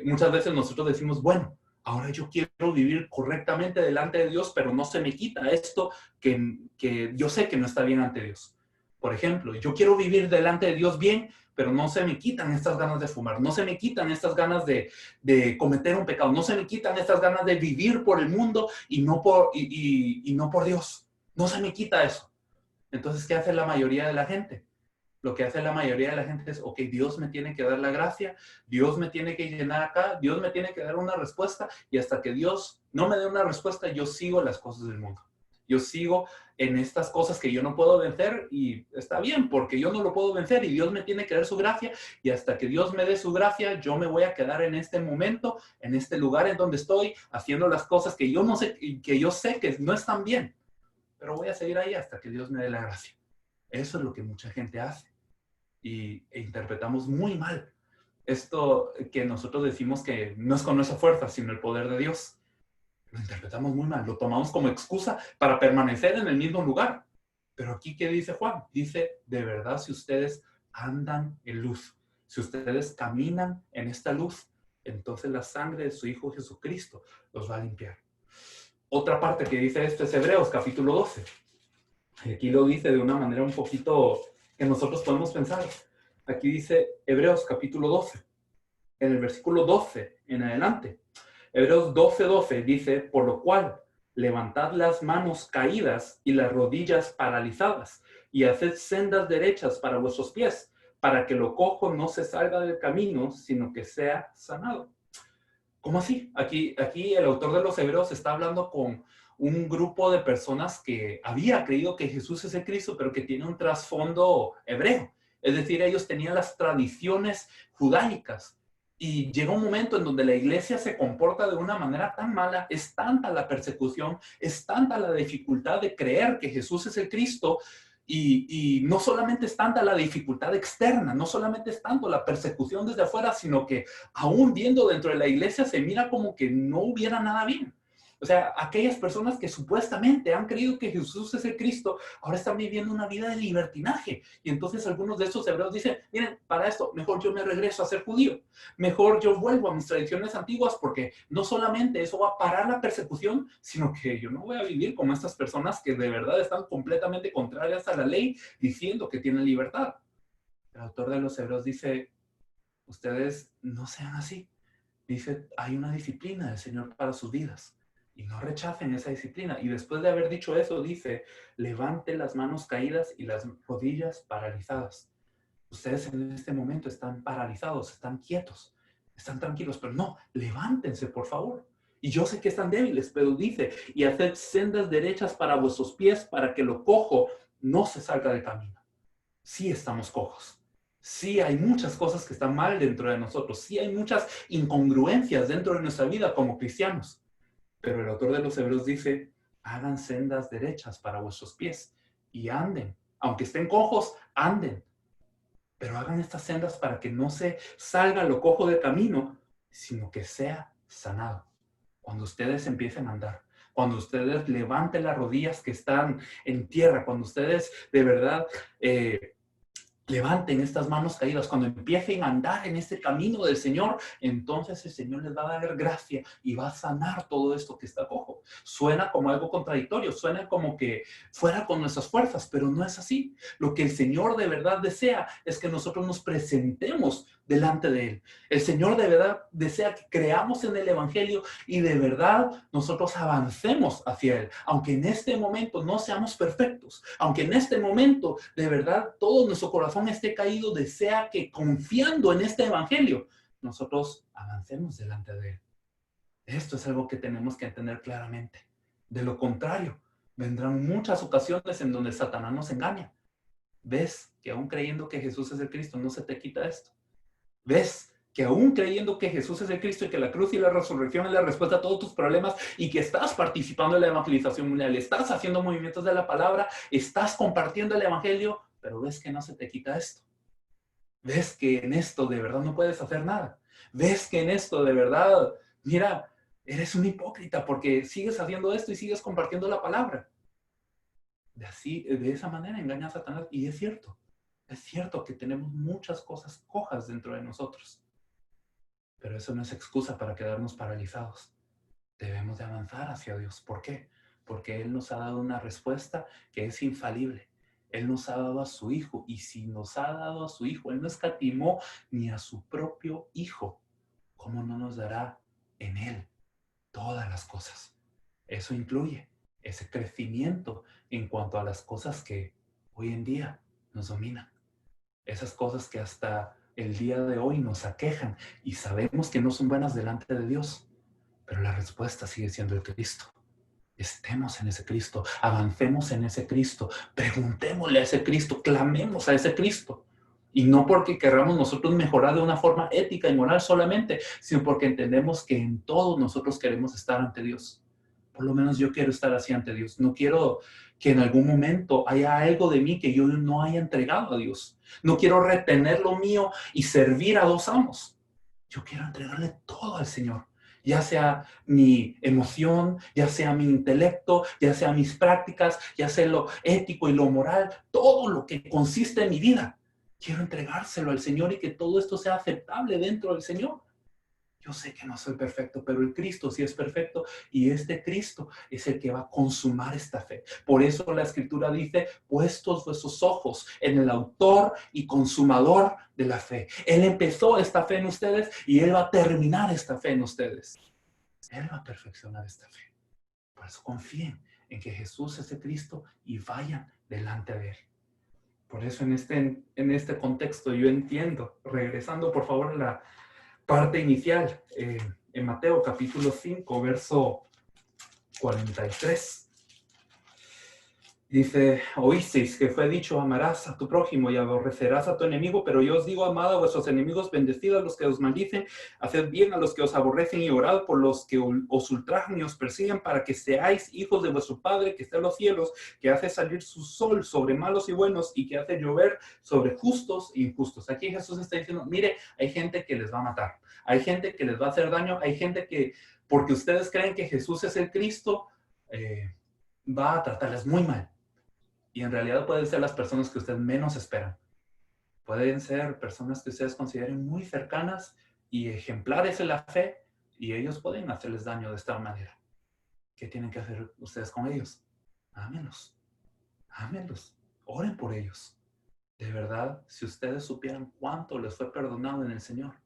Muchas veces nosotros decimos, bueno, ahora yo quiero vivir correctamente delante de Dios, pero no se me quita esto que yo sé que no está bien ante Dios. Por ejemplo, yo quiero vivir delante de Dios bien, pero no se me quitan estas ganas de fumar, no se me quitan estas ganas de cometer un pecado, no se me quitan estas ganas de vivir por el mundo y no por Dios. No se me quita eso. Entonces, ¿qué hace la mayoría de la gente? Lo que hace la mayoría de la gente es, ok, Dios me tiene que dar la gracia, Dios me tiene que llenar acá, Dios me tiene que dar una respuesta y hasta que Dios no me dé una respuesta, yo sigo las cosas del mundo. Yo sigo en estas cosas que yo no puedo vencer y está bien porque yo no lo puedo vencer y Dios me tiene que dar su gracia y hasta que Dios me dé su gracia, yo me voy a quedar en este momento, en este lugar en donde estoy, haciendo las cosas que yo no sé, que yo sé que no están bien, pero voy a seguir ahí hasta que Dios me dé la gracia. Eso es lo que mucha gente hace e interpretamos muy mal esto que nosotros decimos que no es con nuestra fuerza, sino el poder de Dios. Lo interpretamos muy mal, lo tomamos como excusa para permanecer en el mismo lugar. Pero aquí, ¿qué dice Juan? Dice, de verdad, si ustedes andan en luz, si ustedes caminan en esta luz, entonces la sangre de su Hijo Jesucristo los va a limpiar. Otra parte que dice esto es Hebreos capítulo 12. Y aquí lo dice de una manera un poquito que nosotros podemos pensar. Aquí dice Hebreos capítulo 12, en el versículo 12 en adelante. Hebreos 12:12 dice, por lo cual, levantad las manos caídas y las rodillas paralizadas, y haced sendas derechas para vuestros pies, para que lo cojo no se salga del camino, sino que sea sanado. ¿Cómo así? Aquí el autor de los Hebreos está hablando con un grupo de personas que había creído que Jesús es el Cristo, pero que tiene un trasfondo hebreo. Es decir, ellos tenían las tradiciones judaicas. Y llega un momento en donde la iglesia se comporta de una manera tan mala, es tanta la persecución, es tanta la dificultad de creer que Jesús es el Cristo, y no solamente es tanta la dificultad externa, no solamente es tanto la persecución desde afuera, sino que aún viendo dentro de la iglesia se mira como que no hubiera nada bien. O sea, aquellas personas que supuestamente han creído que Jesús es el Cristo, ahora están viviendo una vida de libertinaje. Y entonces algunos de estos hebreos dicen, miren, para esto, mejor yo me regreso a ser judío. Mejor yo vuelvo a mis tradiciones antiguas porque no solamente eso va a parar la persecución, sino que yo no voy a vivir como estas personas que de verdad están completamente contrarias a la ley, diciendo que tienen libertad. El autor de los hebreos dice, ustedes no sean así. Dice, hay una disciplina del Señor para sus vidas. Y no rechacen esa disciplina. Y después de haber dicho eso, dice, levante las manos caídas y las rodillas paralizadas. Ustedes en este momento están paralizados, están quietos, están tranquilos, pero no, levántense, por favor. Y yo sé que están débiles, pero dice, y haced sendas derechas para vuestros pies, para que lo cojo no se salga de camino. Sí estamos cojos. Sí hay muchas cosas que están mal dentro de nosotros. Sí hay muchas incongruencias dentro de nuestra vida como cristianos. Pero el autor de los Hebreos dice, hagan sendas derechas para vuestros pies y anden. Aunque estén cojos, anden. Pero hagan estas sendas para que no se salga lo cojo del camino, sino que sea sanado. Cuando ustedes empiecen a andar, cuando ustedes levanten las rodillas que están en tierra, cuando ustedes de verdad levanten estas manos caídas, cuando empiecen a andar en este camino del Señor, entonces el Señor les va a dar gracia y va a sanar todo esto que está cojo. Suena como algo contradictorio, suena como que fuera con nuestras fuerzas, pero no es así. Lo que el Señor de verdad desea es que nosotros nos presentemos delante de Él. El Señor de verdad desea que creamos en el Evangelio y de verdad nosotros avancemos hacia Él, aunque en este momento no seamos perfectos, aunque en este momento de verdad todo nuestro corazón esté caído, desea que confiando en este Evangelio, nosotros avancemos delante de Él. Esto es algo que tenemos que entender claramente. De lo contrario, vendrán muchas ocasiones en donde Satanás nos engaña. ¿Ves que aún creyendo que Jesús es el Cristo no se te quita esto? ¿Ves que aún creyendo que Jesús es el Cristo y que la cruz y la resurrección es la respuesta a todos tus problemas y que estás participando en la evangelización mundial, estás haciendo movimientos de la palabra, estás compartiendo el evangelio, pero ves que no se te quita esto? ¿Ves que en esto de verdad no puedes hacer nada? ¿Ves que en esto de verdad, mira, eres un hipócrita porque sigues haciendo esto y sigues compartiendo la palabra? De esa manera engaña a Satanás. Y es cierto que tenemos muchas cosas cojas dentro de nosotros. Pero eso no es excusa para quedarnos paralizados. Debemos de avanzar hacia Dios. ¿Por qué? Porque Él nos ha dado una respuesta que es infalible. Él nos ha dado a su Hijo. Y si nos ha dado a su Hijo, Él no escatimó ni a su propio Hijo. ¿Cómo no nos dará en Él todas las cosas? Eso incluye ese crecimiento en cuanto a las cosas que hoy en día nos dominan. Esas cosas que hasta el día de hoy nos aquejan y sabemos que no son buenas delante de Dios, pero la respuesta sigue siendo el Cristo. Estemos en ese Cristo, avancemos en ese Cristo, preguntémosle a ese Cristo, clamemos a ese Cristo. Y no porque queramos nosotros mejorar de una forma ética y moral solamente, sino porque entendemos que en todo nosotros queremos estar ante Dios. Por lo menos yo quiero estar así ante Dios. No quiero que en algún momento haya algo de mí que yo no haya entregado a Dios. No quiero retener lo mío y servir a dos amos. Yo quiero entregarle todo al Señor. Ya sea mi emoción, ya sea mi intelecto, ya sea mis prácticas, ya sea lo ético y lo moral, todo lo que consiste en mi vida. Quiero entregárselo al Señor y que todo esto sea aceptable dentro del Señor. Yo sé que no soy perfecto, pero el Cristo sí es perfecto y este Cristo es el que va a consumar esta fe. Por eso la Escritura dice, puestos vuestros ojos en el autor y consumador de la fe. Él empezó esta fe en ustedes y Él va a terminar esta fe en ustedes. Él va a perfeccionar esta fe. Por eso confíen en que Jesús es el Cristo y vayan delante de Él. Por eso en este contexto yo entiendo, regresando por favor a la parte inicial, en Mateo capítulo 5, verso 43. Dice, oísteis que fue dicho, amarás a tu prójimo y aborrecerás a tu enemigo, pero yo os digo, amad a vuestros enemigos, bendecid a los que os maldicen, haced bien a los que os aborrecen y orad por los que os ultrajan y os persiguen, para que seáis hijos de vuestro Padre que está en los cielos, que hace salir su sol sobre malos y buenos y que hace llover sobre justos e injustos. Aquí Jesús está diciendo, mire, hay gente que les va a matar, hay gente que les va a hacer daño, hay gente que, porque ustedes creen que Jesús es el Cristo, va a tratarles muy mal. Y en realidad pueden ser las personas que ustedes menos esperan. Pueden ser personas que ustedes consideren muy cercanas y ejemplares en la fe, y ellos pueden hacerles daño de esta manera. ¿Qué tienen que hacer ustedes con ellos? Ámenlos. Ámenlos. Oren por ellos. De verdad, si ustedes supieran cuánto les fue perdonado en el Señor,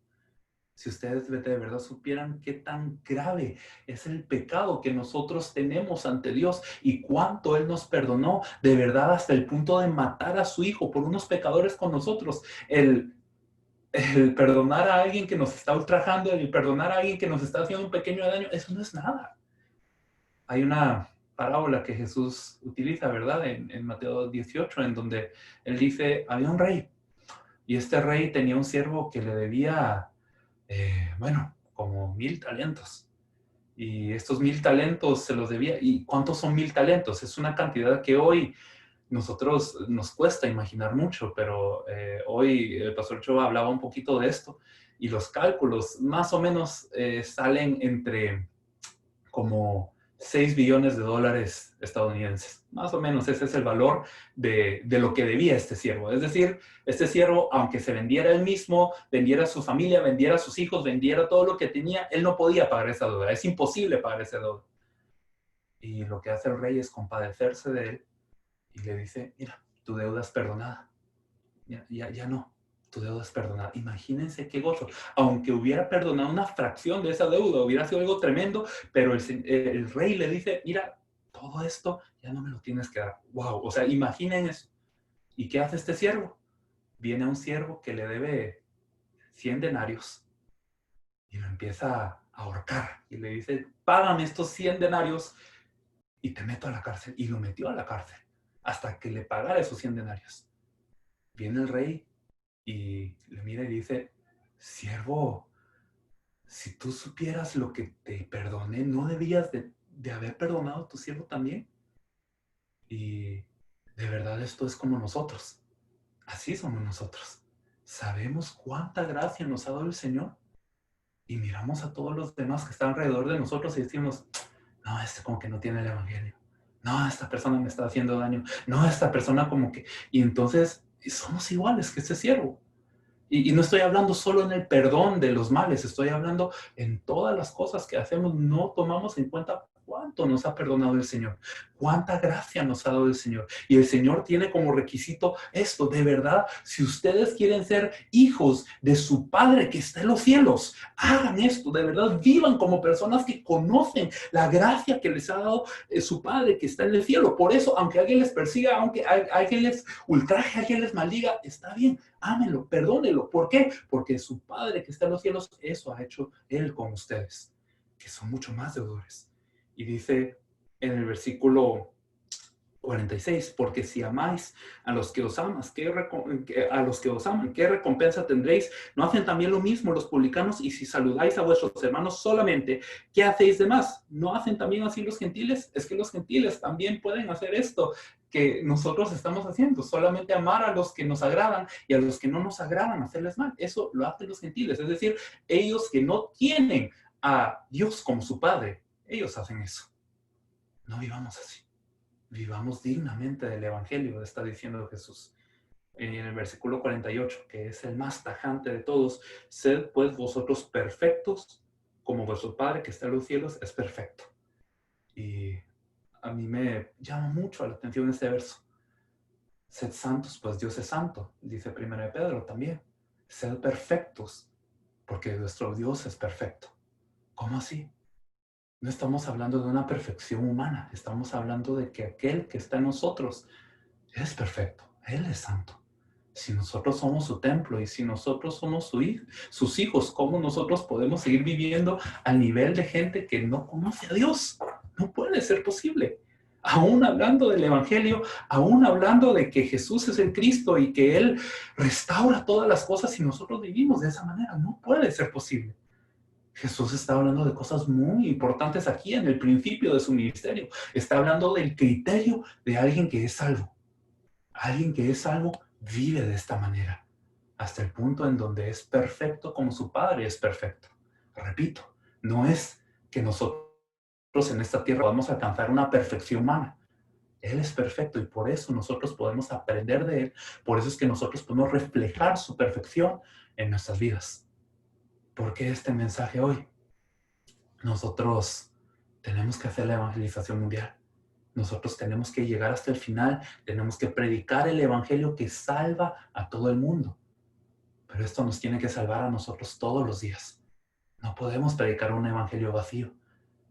si ustedes de verdad supieran qué tan grave es el pecado que nosotros tenemos ante Dios y cuánto Él nos perdonó, de verdad hasta el punto de matar a su Hijo por unos pecadores con nosotros, el perdonar a alguien que nos está ultrajando, el perdonar a alguien que nos está haciendo un pequeño daño, eso no es nada. Hay una parábola que Jesús utiliza, ¿verdad? En Mateo 18, en donde Él dice, había un rey y este rey tenía un siervo que le debía como 1000 talentos. Y estos 1000 talentos se los debía. ¿Y cuántos son 1000 talentos? Es una cantidad que hoy nosotros nos cuesta imaginar mucho, pero hoy el pastor Choa hablaba un poquito de esto y los cálculos más o menos salen entre como 6 billones de dólares estadounidenses. Más o menos ese es el valor de lo que debía este siervo. Es decir, este siervo, aunque se vendiera él mismo, vendiera a su familia, vendiera a sus hijos, vendiera todo lo que tenía, él no podía pagar esa deuda. Es imposible pagar esa deuda. Y lo que hace el rey es compadecerse de él y le dice, mira, tu deuda es perdonada. Ya no, tu deuda es perdonada. Imagínense qué gozo. Aunque hubiera perdonado una fracción de esa deuda, hubiera sido algo tremendo, pero el rey le dice, mira, todo esto ya no me lo tienes que dar. Wow, o sea, imaginen eso. ¿Y qué hace este siervo? Viene a un siervo que le debe 100 denarios y lo empieza a ahorcar y le dice, págame estos 100 denarios y te meto a la cárcel. Y lo metió a la cárcel hasta que le pagara esos 100 denarios. Viene el rey y le mira y dice, siervo, si tú supieras lo que te perdoné, ¿no debías de haber perdonado a tu siervo también? Y de verdad esto es como nosotros. Así somos nosotros. Sabemos cuánta gracia nos ha dado el Señor y miramos a todos los demás que están alrededor de nosotros y decimos, no, este como que no tiene el evangelio. No, esta persona me está haciendo daño. No, esta persona como que... Y entonces somos iguales que este siervo. Y no estoy hablando solo en el perdón de los males, estoy hablando en todas las cosas que hacemos, no tomamos en cuenta cuánto nos ha perdonado el Señor, cuánta gracia nos ha dado el Señor. Y el Señor tiene como requisito esto, de verdad, si ustedes quieren ser hijos de su Padre que está en los cielos, hagan esto, de verdad, vivan como personas que conocen la gracia que les ha dado su Padre que está en el cielo. Por eso, aunque alguien les persiga, aunque alguien les ultraje, alguien les maldiga, está bien. Ámenlo, perdónenlo. ¿Por qué? Porque su Padre que está en los cielos, eso ha hecho Él con ustedes, que son mucho más deudores. Y dice en el versículo 46, porque si amáis a los que os aman, ¿qué recompensa tendréis? ¿No hacen también lo mismo los publicanos? Y si saludáis a vuestros hermanos solamente, ¿qué hacéis de más? ¿No hacen también así los gentiles? Es que los gentiles también pueden hacer esto que nosotros estamos haciendo, solamente amar a los que nos agradan y a los que no nos agradan, hacerles mal. Eso lo hacen los gentiles, es decir, ellos que no tienen a Dios como su Padre, ellos hacen eso. No vivamos así. Vivamos dignamente del Evangelio, está diciendo Jesús. En el versículo 48, que es el más tajante de todos, sed pues vosotros perfectos, como vuestro Padre que está en los cielos es perfecto. Y a mí me llama mucho la atención este verso. Sed santos, pues Dios es santo, dice 1 Pedro también. Sed perfectos, porque nuestro Dios es perfecto. ¿Cómo así? No estamos hablando de una perfección humana, estamos hablando de que aquel que está en nosotros es perfecto, Él es santo. Si nosotros somos su templo y si nosotros somos sus hijos, ¿cómo nosotros podemos seguir viviendo al nivel de gente que no conoce a Dios? No puede ser posible. Aún hablando del Evangelio, aún hablando de que Jesús es el Cristo y que Él restaura todas las cosas y nosotros vivimos de esa manera, no puede ser posible. Jesús está hablando de cosas muy importantes aquí en el principio de su ministerio. Está hablando del criterio de alguien que es salvo. Alguien que es salvo vive de esta manera, hasta el punto en donde es perfecto como su Padre es perfecto. Repito, no es que nosotros en esta tierra podamos alcanzar una perfección humana. Él es perfecto y por eso nosotros podemos aprender de Él. Por eso es que nosotros podemos reflejar su perfección en nuestras vidas. ¿Por qué este mensaje hoy? Nosotros tenemos que hacer la evangelización mundial. Nosotros tenemos que llegar hasta el final, tenemos que predicar el evangelio que salva a todo el mundo. Pero esto nos tiene que salvar a nosotros todos los días. No podemos predicar un evangelio vacío.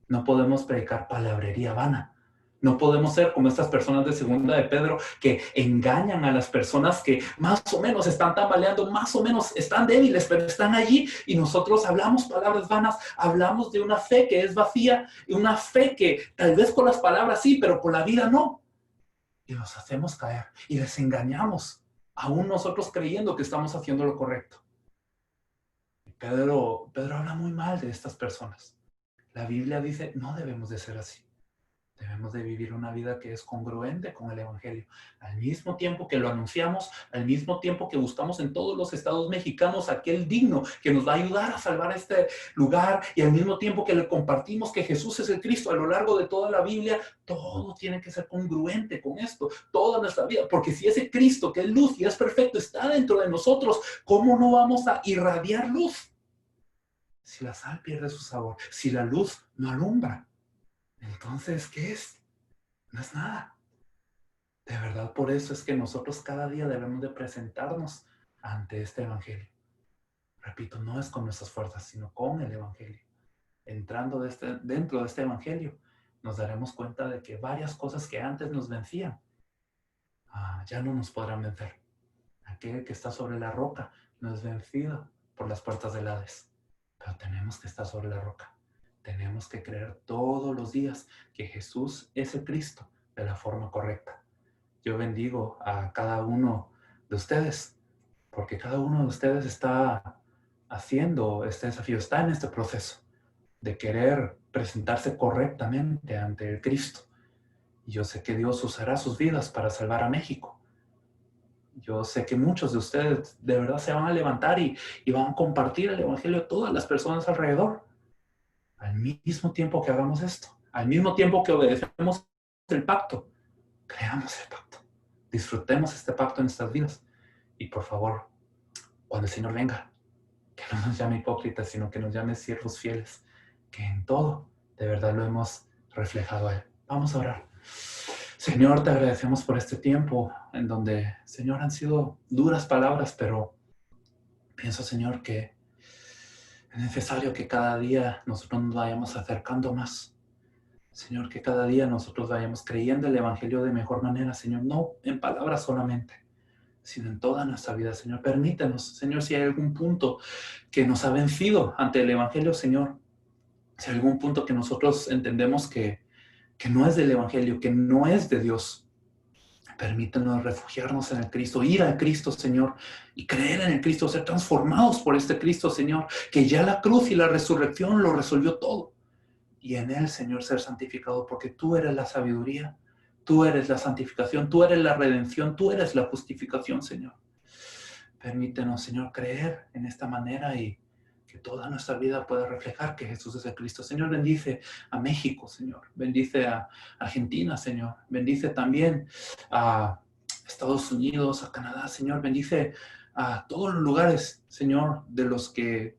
No podemos predicar palabrería vana. No podemos ser como estas personas de segunda de Pedro que engañan a las personas que más o menos están tambaleando, más o menos están débiles, pero están allí y nosotros hablamos palabras vanas, hablamos de una fe que es vacía y una fe que tal vez con las palabras sí, pero con la vida no. Y los hacemos caer y les engañamos, aún nosotros creyendo que estamos haciendo lo correcto. Y Pedro habla muy mal de estas personas. La Biblia dice, no debemos de ser así. Debemos de vivir una vida que es congruente con el Evangelio. Al mismo tiempo que lo anunciamos, al mismo tiempo que buscamos en todos los estados mexicanos aquel digno que nos va a ayudar a salvar este lugar y al mismo tiempo que le compartimos que Jesús es el Cristo a lo largo de toda la Biblia, todo tiene que ser congruente con esto, toda nuestra vida. Porque si ese Cristo que es luz y es perfecto está dentro de nosotros, ¿cómo no vamos a irradiar luz? Si la sal pierde su sabor, si la luz no alumbra, entonces, ¿qué es? No es nada. De verdad, por eso es que nosotros cada día debemos de presentarnos ante este Evangelio. Repito, no es con nuestras fuerzas, sino con el Evangelio. Entrando dentro de este Evangelio, nos daremos cuenta de que varias cosas que antes nos vencían, ya no nos podrán vencer. Aquel que está sobre la roca no es vencido por las puertas del Hades. Pero tenemos que estar sobre la roca. Tenemos que creer todos los días que Jesús es el Cristo de la forma correcta. Yo bendigo a cada uno de ustedes, porque cada uno de ustedes está haciendo este desafío, está en este proceso de querer presentarse correctamente ante el Cristo. Y yo sé que Dios usará sus vidas para salvar a México. Yo sé que muchos de ustedes de verdad se van a levantar y van a compartir el Evangelio a todas las personas alrededor. Al mismo tiempo que hagamos esto, al mismo tiempo que obedecemos el pacto, creamos el pacto. Disfrutemos este pacto en nuestras vidas. Y por favor, cuando el Señor venga, que no nos llame hipócritas, sino que nos llame siervos fieles, que en todo de verdad lo hemos reflejado a Él. Vamos a orar. Señor, te agradecemos por este tiempo en donde, Señor, han sido duras palabras, pero pienso, Señor, que es necesario que cada día nosotros nos vayamos acercando más. Señor, que cada día nosotros vayamos creyendo el Evangelio de mejor manera, Señor, no en palabras solamente, sino en toda nuestra vida, Señor. Permítenos, Señor, si hay algún punto que nos ha vencido ante el Evangelio, Señor, si hay algún punto que nosotros entendemos que no es del Evangelio, que no es de Dios, permítenos refugiarnos en el Cristo, ir al Cristo, Señor, y creer en el Cristo, ser transformados por este Cristo, Señor, que ya la cruz y la resurrección lo resolvió todo. Y en Él, Señor, ser santificado, porque tú eres la sabiduría, tú eres la santificación, tú eres la redención, tú eres la justificación, Señor. Permítenos, Señor, creer en esta manera y que toda nuestra vida pueda reflejar que Jesús es el Cristo. Señor, bendice a México, Señor. Bendice a Argentina, Señor. Bendice también a Estados Unidos, a Canadá, Señor. Bendice a todos los lugares, Señor, de los que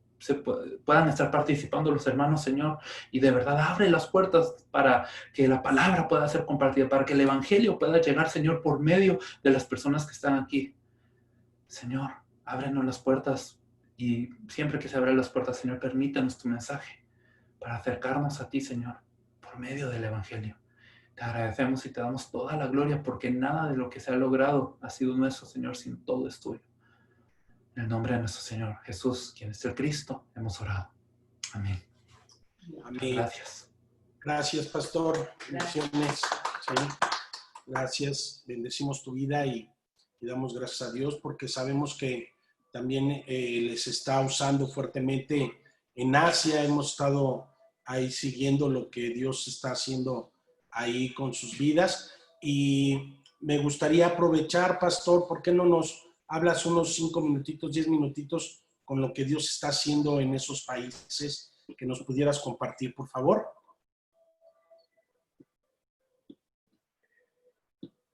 puedan estar participando los hermanos, Señor. Y de verdad abre las puertas para que la palabra pueda ser compartida, para que el Evangelio pueda llegar, Señor, por medio de las personas que están aquí. Señor, ábrenos las puertas y siempre que se abran las puertas, Señor, permítanos tu mensaje para acercarnos a ti, Señor, por medio del Evangelio. Te agradecemos y te damos toda la gloria porque nada de lo que se ha logrado ha sido nuestro, Señor, sino todo es tuyo. En el nombre de nuestro Señor Jesús, quien es el Cristo, hemos orado. Amén. Amén. Muchas gracias. Gracias, pastor. Bendiciones. Sí. Gracias. Bendecimos tu vida y damos gracias a Dios porque sabemos que también les está usando fuertemente en Asia. Hemos estado ahí siguiendo lo que Dios está haciendo ahí con sus vidas. Y me gustaría aprovechar, pastor, ¿por qué no nos hablas unos 5 minutitos, 10 minutitos con lo que Dios está haciendo en esos países que nos pudieras compartir, por favor?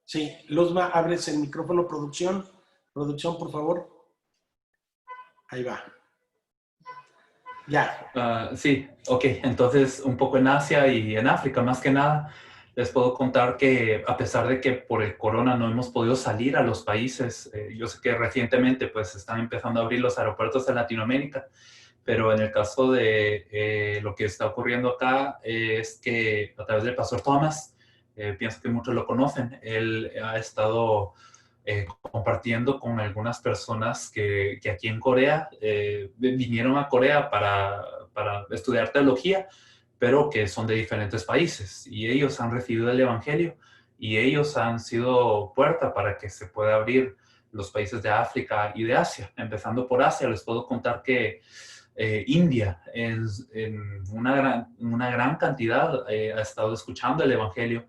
Sí, Luzma, abres el micrófono, producción. Producción, por favor. Ahí va. Ya. Sí, ok. Entonces, un poco en Asia y en África, más que nada, les puedo contar que a pesar de que por el corona no hemos podido salir a los países, yo sé que recientemente pues están empezando a abrir los aeropuertos en Latinoamérica, pero en el caso de lo que está ocurriendo acá es que a través del pastor Thomas, pienso que muchos lo conocen, él ha estado compartiendo con algunas personas que aquí en Corea vinieron a Corea para estudiar teología, pero que son de diferentes países y ellos han recibido el Evangelio y ellos han sido puerta para que se pueda abrir los países de África y de Asia. Empezando por Asia, les puedo contar que India en una gran cantidad ha estado escuchando el Evangelio.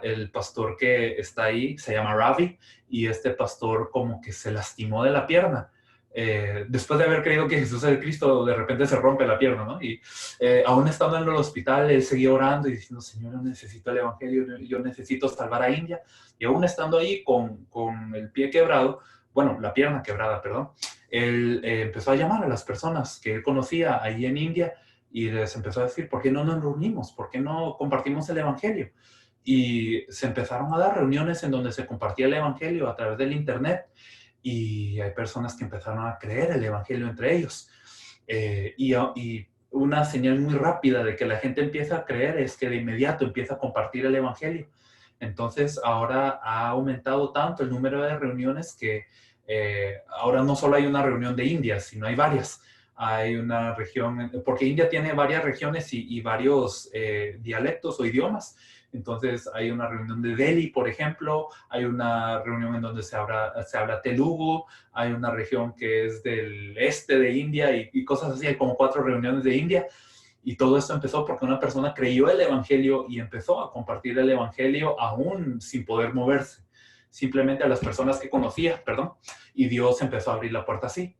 El pastor que está ahí se llama Ravi y este pastor como que se lastimó de la pierna. Después de haber creído que Jesús es el Cristo, de repente se rompe la pierna, ¿no? Y aún estando en el hospital, él seguía orando y diciendo, Señor, yo necesito el Evangelio, yo necesito salvar a India. Y aún estando ahí con el pie quebrado, bueno, la pierna quebrada, perdón, él empezó a llamar a las personas que él conocía ahí en India y les empezó a decir, ¿por qué no nos reunimos? ¿Por qué no compartimos el Evangelio? Y se empezaron a dar reuniones en donde se compartía el Evangelio a través del Internet y hay personas que empezaron a creer el Evangelio entre ellos. Y una señal muy rápida de que la gente empieza a creer es que de inmediato empieza a compartir el Evangelio. Entonces ahora ha aumentado tanto el número de reuniones que ahora no solo hay una reunión de India, sino hay varias. Hay una región, porque India tiene varias regiones y varios dialectos o idiomas. Entonces hay una reunión de Delhi, por ejemplo, hay una reunión en donde se habla Telugu, hay una región que es del este de India y cosas así, hay como 4 reuniones de India. Y todo esto empezó porque una persona creyó el Evangelio y empezó a compartir el Evangelio aún sin poder moverse, simplemente a las personas que conocía, perdón, y Dios empezó a abrir la puerta así.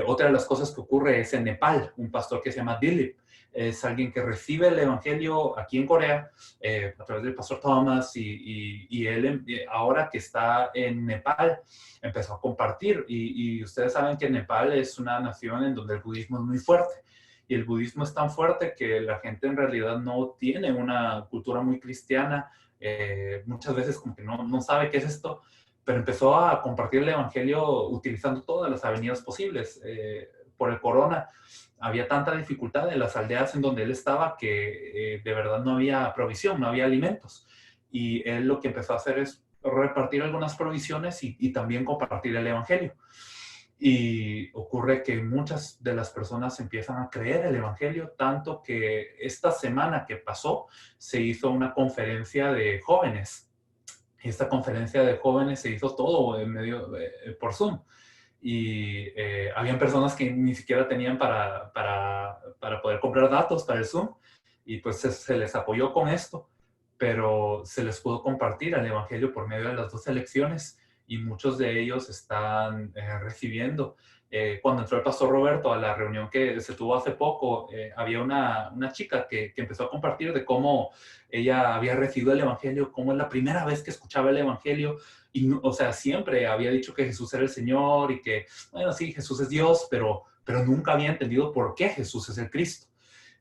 Otra de las cosas que ocurre es en Nepal, un pastor que se llama Dilip, es alguien que recibe el Evangelio aquí en Corea a través del pastor Thomas y él ahora que está en Nepal empezó a compartir y ustedes saben que Nepal es una nación en donde el budismo es muy fuerte y el budismo es tan fuerte que la gente en realidad no tiene una cultura muy cristiana, muchas veces como que no sabe qué es esto, pero empezó a compartir el Evangelio utilizando todas las avenidas posibles. Por el corona había tanta dificultad en las aldeas en donde él estaba que de verdad no había provisión, no había alimentos. Y él lo que empezó a hacer es repartir algunas provisiones y también compartir el Evangelio. Y ocurre que muchas de las personas empiezan a creer el Evangelio, tanto que esta semana que pasó se hizo una conferencia de jóvenes. Esta conferencia de jóvenes se hizo todo en medio por Zoom. Y habían personas que ni siquiera tenían para poder comprar datos para el Zoom. Y pues se les apoyó con esto, pero se les pudo compartir el Evangelio por medio de las 2 elecciones y muchos de ellos están recibiendo. Cuando entró el pastor Roberto a la reunión que se tuvo hace poco, había una chica que empezó a compartir de cómo ella había recibido el Evangelio, cómo es la primera vez que escuchaba el Evangelio, y, o sea, siempre había dicho que Jesús era el Señor y que, bueno, sí, Jesús es Dios, pero nunca había entendido por qué Jesús es el Cristo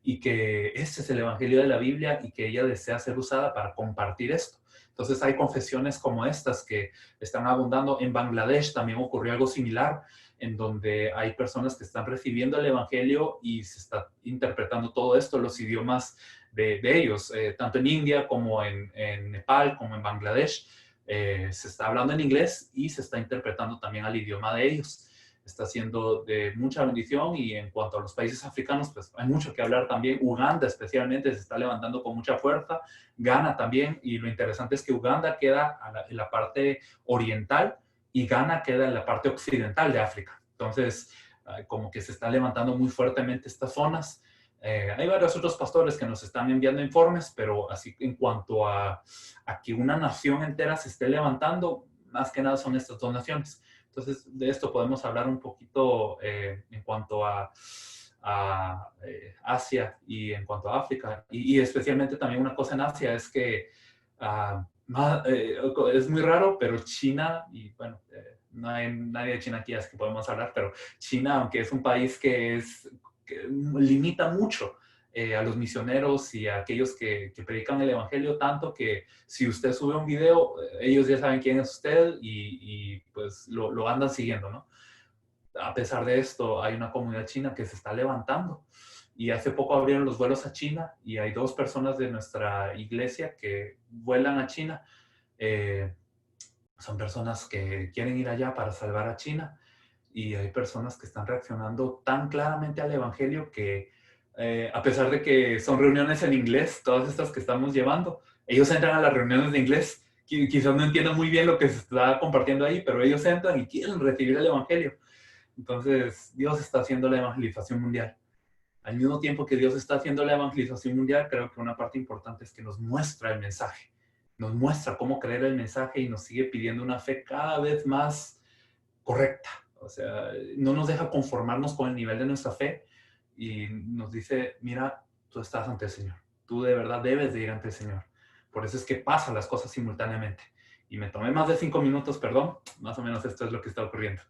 y que ese es el Evangelio de la Biblia y que ella desea ser usada para compartir esto. Entonces hay confesiones como estas que están abundando. En Bangladesh también ocurrió algo similar, en donde hay personas que están recibiendo el Evangelio y se está interpretando todo esto, los idiomas de ellos, tanto en India como en Nepal, como en Bangladesh. Se está hablando en inglés y se está interpretando también al idioma de ellos. Está siendo de mucha bendición, y en cuanto a los países africanos, pues hay mucho que hablar también. Uganda especialmente se está levantando con mucha fuerza, Ghana también, y lo interesante es que Uganda queda en la parte oriental y Ghana queda en la parte occidental de África. Entonces, como que se están levantando muy fuertemente estas zonas. Hay varios otros pastores que nos están enviando informes, pero así en cuanto a que una nación entera se esté levantando, más que nada son estas dos naciones. Entonces, de esto podemos hablar un poquito en cuanto a Asia y en cuanto a África. Y especialmente también una cosa en Asia es que es muy raro, pero China, y bueno, no hay nadie de China aquí, así que podemos hablar, pero China, aunque es un país que limita mucho a los misioneros y a aquellos que predican el evangelio, tanto que si usted sube un video, ellos ya saben quién es usted y pues lo andan siguiendo, ¿no? A pesar de esto, hay una comunidad china que se está levantando, y hace poco abrieron los vuelos a China y hay 2 personas de nuestra iglesia que vuelan a China. Son personas que quieren ir allá para salvar a China, y hay personas que están reaccionando tan claramente al evangelio que a pesar de que son reuniones en inglés, todas estas que estamos llevando, ellos entran a las reuniones de inglés. Quizás no entiendan muy bien lo que se está compartiendo ahí, pero ellos entran y quieren recibir el evangelio. Entonces, Dios está haciendo la evangelización mundial. Al mismo tiempo que Dios está haciendo la evangelización mundial, creo que una parte importante es que nos muestra el mensaje. Nos muestra cómo creer el mensaje y nos sigue pidiendo una fe cada vez más correcta. O sea, no nos deja conformarnos con el nivel de nuestra fe y nos dice, mira, tú estás ante el Señor. Tú de verdad debes de ir ante el Señor. Por eso es que pasan las cosas simultáneamente. Y me tomé más de 5 minutos, perdón. Más o menos esto es lo que está ocurriendo.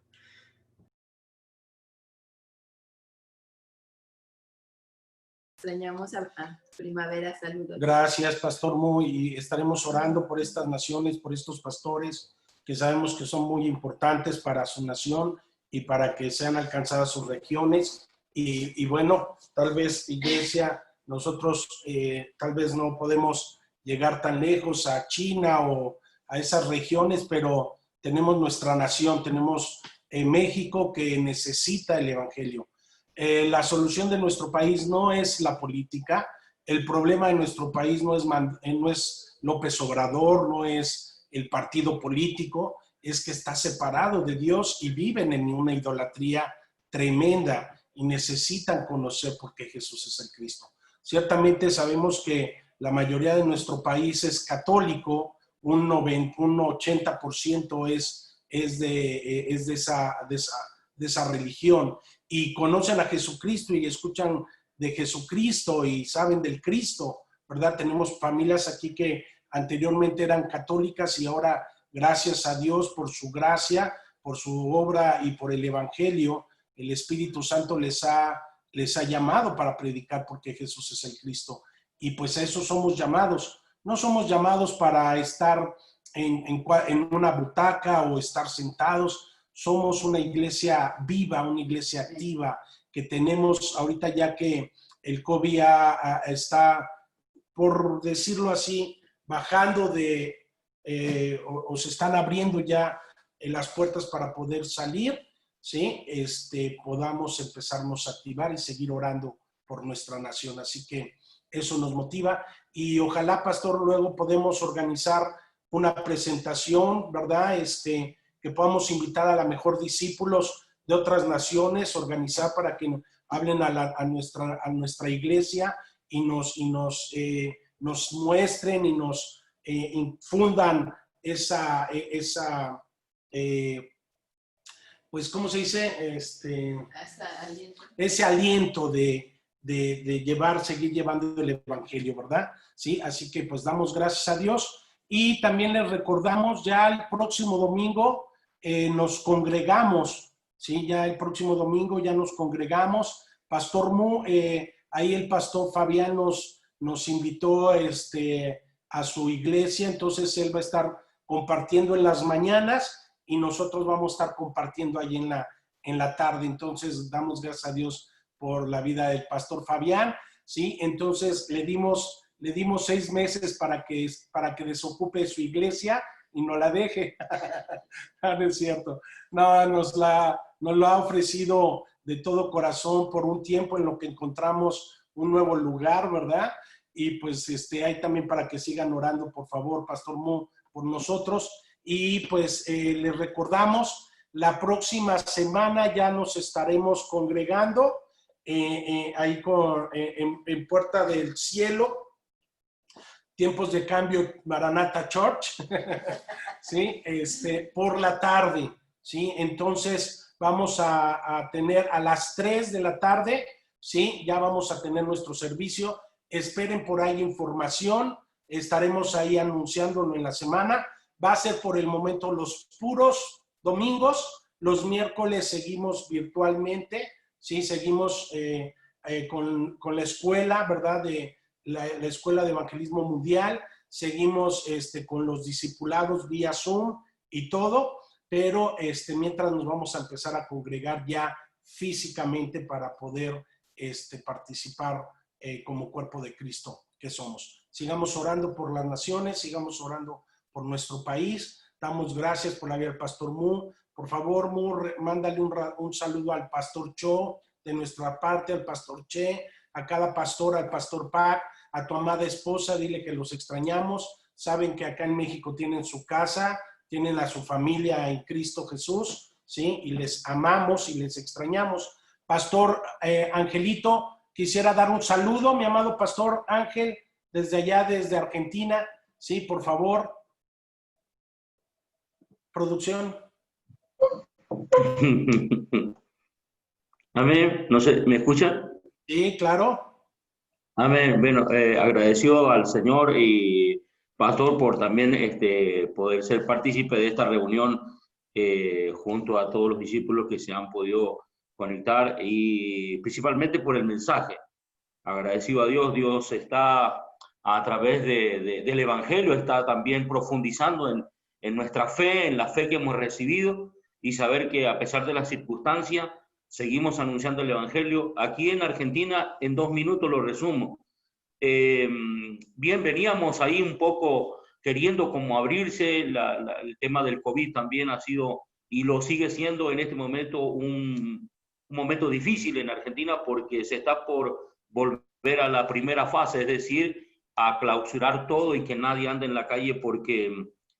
Extrañamos a Primavera, saludos. Gracias, Pastor Mu, y estaremos orando por estas naciones, por estos pastores que sabemos que son muy importantes para su nación y para que sean alcanzadas sus regiones. Y bueno, tal vez, iglesia, nosotros tal vez no podemos llegar tan lejos a China o a esas regiones, pero tenemos nuestra nación, tenemos México, que necesita el evangelio. La solución de nuestro país no es la política. El problema de nuestro país no es López Obrador, no es el partido político, es que está separado de Dios y viven en una idolatría tremenda y necesitan conocer por qué Jesús es el Cristo. Ciertamente sabemos que la mayoría de nuestro país es católico, un 80% es de esa religión, y conocen a Jesucristo y escuchan de Jesucristo y saben del Cristo, ¿verdad? Tenemos familias aquí que anteriormente eran católicas y ahora, gracias a Dios por su gracia, por su obra y por el Evangelio, el Espíritu Santo les ha llamado para predicar porque Jesús es el Cristo. Y pues a eso somos llamados. No somos llamados para estar en una butaca o estar sentados. Somos una iglesia viva, una iglesia activa, que tenemos ahorita, ya que el COVID está, por decirlo así, bajando o se están abriendo ya las puertas para poder salir, ¿sí? Podamos empezarnos a activar y seguir orando por nuestra nación. Así que eso nos motiva, y ojalá, pastor, luego podemos organizar una presentación, ¿verdad? Que podamos invitar a la mejor discípulos de otras naciones, organizar para que hablen a nuestra iglesia y nos muestren y nos infundan pues, ¿cómo se dice? Ese aliento de seguir llevando el evangelio, ¿verdad? Sí, así que pues damos gracias a Dios, y también les recordamos, ya el próximo domingo nos congregamos, ¿sí? Ya el próximo domingo ya nos congregamos. Pastor Mu, ahí el pastor Fabián nos invitó a su iglesia, entonces él va a estar compartiendo en las mañanas y nosotros vamos a estar compartiendo ahí en la tarde. Entonces damos gracias a Dios por la vida del pastor Fabián. ¿sí? Entonces le dimos 6 meses para que desocupe su iglesia y no la deje. No es cierto. No, nos lo ha ofrecido de todo corazón por un tiempo en lo que encontramos un nuevo lugar, ¿verdad? Y pues hay también para que sigan orando, por favor, Pastor Mu, por nosotros. Y pues les recordamos, la próxima semana ya nos estaremos congregando ahí en Puerta del Cielo, Tiempos de Cambio Maranatha Church, ¿sí? Por la tarde, ¿sí? Entonces vamos a tener a las 3 de la tarde, ¿sí? Ya vamos a tener nuestro servicio. Esperen por ahí información, estaremos ahí anunciándolo en la semana. Va a ser por el momento los puros domingos. Los miércoles seguimos virtualmente, ¿sí? Seguimos con la escuela, ¿verdad? La Escuela de Evangelismo Mundial, seguimos con los discipulados vía Zoom y todo, pero mientras nos vamos a empezar a congregar ya físicamente para poder participar como cuerpo de Cristo que somos. Sigamos orando por las naciones, sigamos orando por nuestro país. Damos gracias por la vida del Pastor Mu. Por favor, Mu, mándale un saludo al Pastor Cho, de nuestra parte, al Pastor Che, a cada pastor, al Pastor Pac, a tu amada esposa, dile que los extrañamos. Saben que acá en México tienen su casa, tienen a su familia en Cristo Jesús, ¿sí? Y les amamos y les extrañamos. Pastor Angelito, quisiera dar un saludo, mi amado Pastor Ángel, desde allá, desde Argentina, ¿sí? Por favor. Producción. Amén. No sé, ¿me escuchan? Sí, claro. Amén. Bueno, agradecido al Señor y Pastor por también poder ser partícipe de esta reunión junto a todos los discípulos que se han podido conectar y principalmente por el mensaje. Agradecido a Dios, Dios está a través del Evangelio, está también profundizando en nuestra fe, en la fe que hemos recibido y saber que a pesar de las circunstancias, seguimos anunciando el Evangelio. Aquí en Argentina, en 2 minutos lo resumo. Bien, veníamos ahí un poco queriendo como abrirse, el tema del COVID también ha sido y lo sigue siendo en este momento un momento difícil en Argentina porque se está por volver a la primera fase, es decir, a clausurar todo y que nadie ande en la calle porque,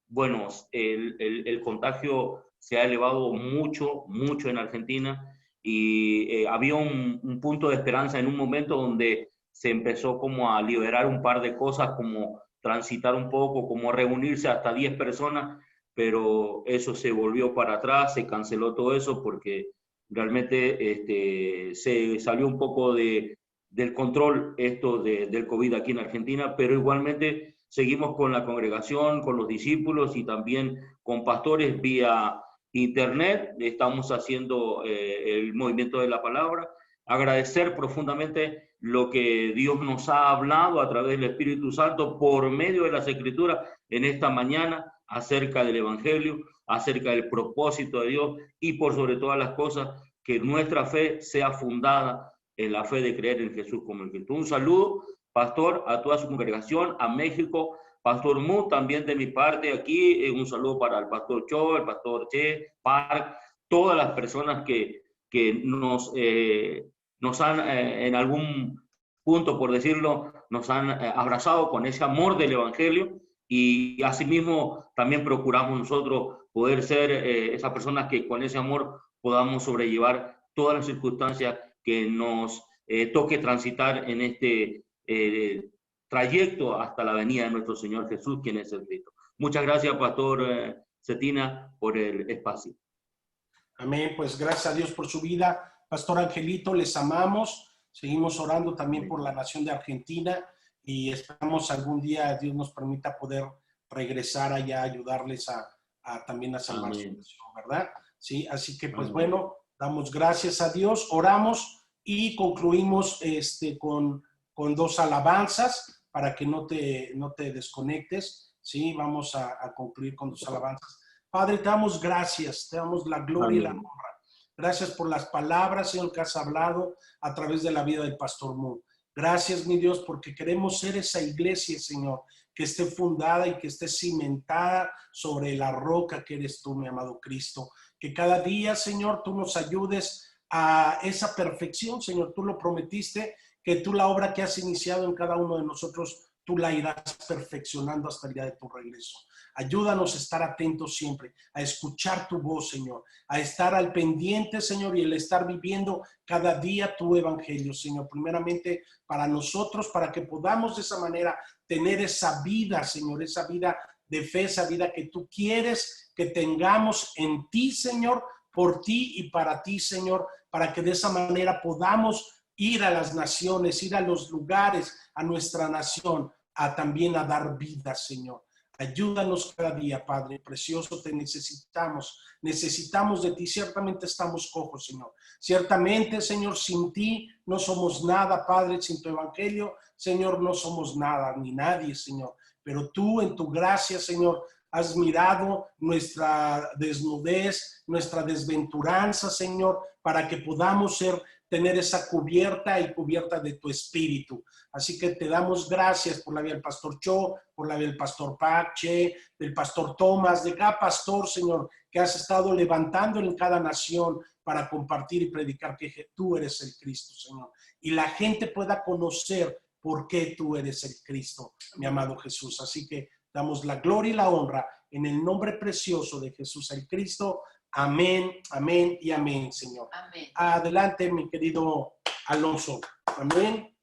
bueno, el contagio se ha elevado mucho, mucho en Argentina y había un punto de esperanza en un momento donde se empezó como a liberar un par de cosas, como transitar un poco, como reunirse hasta 10 personas, pero eso se volvió para atrás, se canceló todo eso porque realmente se salió un poco del control esto del COVID aquí en Argentina, pero igualmente seguimos con la congregación, con los discípulos y también con pastores vía internet. Estamos haciendo el movimiento de la palabra. Agradecer profundamente lo que Dios nos ha hablado a través del Espíritu Santo por medio de las Escrituras en esta mañana acerca del Evangelio, acerca del propósito de Dios y por sobre todas las cosas que nuestra fe sea fundada en la fe de creer en Jesús como el Cristo. Un saludo, pastor, a toda su congregación, a México, Pastor Mu, también de mi parte aquí, un saludo para el Pastor Cho, el Pastor Che, Park, todas las personas que nos han, en algún punto, por decirlo, nos han abrazado con ese amor del Evangelio y asimismo también procuramos nosotros poder ser esas personas que con ese amor podamos sobrellevar todas las circunstancias que nos toque transitar en este trayecto hasta la venida de nuestro Señor Jesús, quien es el Cristo. Muchas gracias, Pastor Cetina, por el espacio. Amén, pues gracias a Dios por su vida. Pastor Angelito, les amamos. Seguimos orando también por la nación de Argentina y esperamos algún día Dios nos permita poder regresar allá a ayudarles también a salvar su nación, ¿verdad? Sí, así que pues bueno, damos gracias a Dios, oramos y concluimos con 2 alabanzas para que no te desconectes, ¿sí? Vamos a concluir con 2 alabanzas. Padre, te damos gracias, te damos la gloria y la honra. Gracias por las palabras, Señor, que has hablado a través de la vida del Pastor Mu. Gracias, mi Dios, porque queremos ser esa iglesia, Señor, que esté fundada y que esté cimentada sobre la roca que eres tú, mi amado Cristo. Que cada día, Señor, tú nos ayudes a esa perfección, Señor. Tú lo prometiste, que tú la obra que has iniciado en cada uno de nosotros, tú la irás perfeccionando hasta el día de tu regreso. Ayúdanos a estar atentos siempre, a escuchar tu voz, Señor, a estar al pendiente, Señor, y el estar viviendo cada día tu evangelio, Señor. Primeramente para nosotros, para que podamos de esa manera tener esa vida, Señor, esa vida de fe, esa vida que tú quieres que tengamos en ti, Señor, por ti y para ti, Señor, para que de esa manera podamos ir a las naciones, ir a los lugares, a nuestra nación, también a dar vida, Señor. Ayúdanos cada día, Padre precioso, te necesitamos de ti. Ciertamente estamos cojos, Señor. Ciertamente, Señor, sin ti no somos nada, Padre. Sin tu evangelio, Señor, no somos nada, ni nadie, Señor. Pero tú, en tu gracia, Señor, has mirado nuestra desnudez, nuestra desventuranza, Señor, para que podamos tener esa cubierta y cubierta de tu espíritu. Así que te damos gracias por la vida del pastor Cho, por la vida del pastor Pache, del pastor Tomás, de cada pastor, Señor, que has estado levantando en cada nación para compartir y predicar que tú eres el Cristo, Señor. Y la gente pueda conocer por qué tú eres el Cristo, mi amado Jesús. Así que damos la gloria y la honra en el nombre precioso de Jesús el Cristo. Amén, amén y amén, Señor. Amén. Adelante, mi querido Alonso. Amén.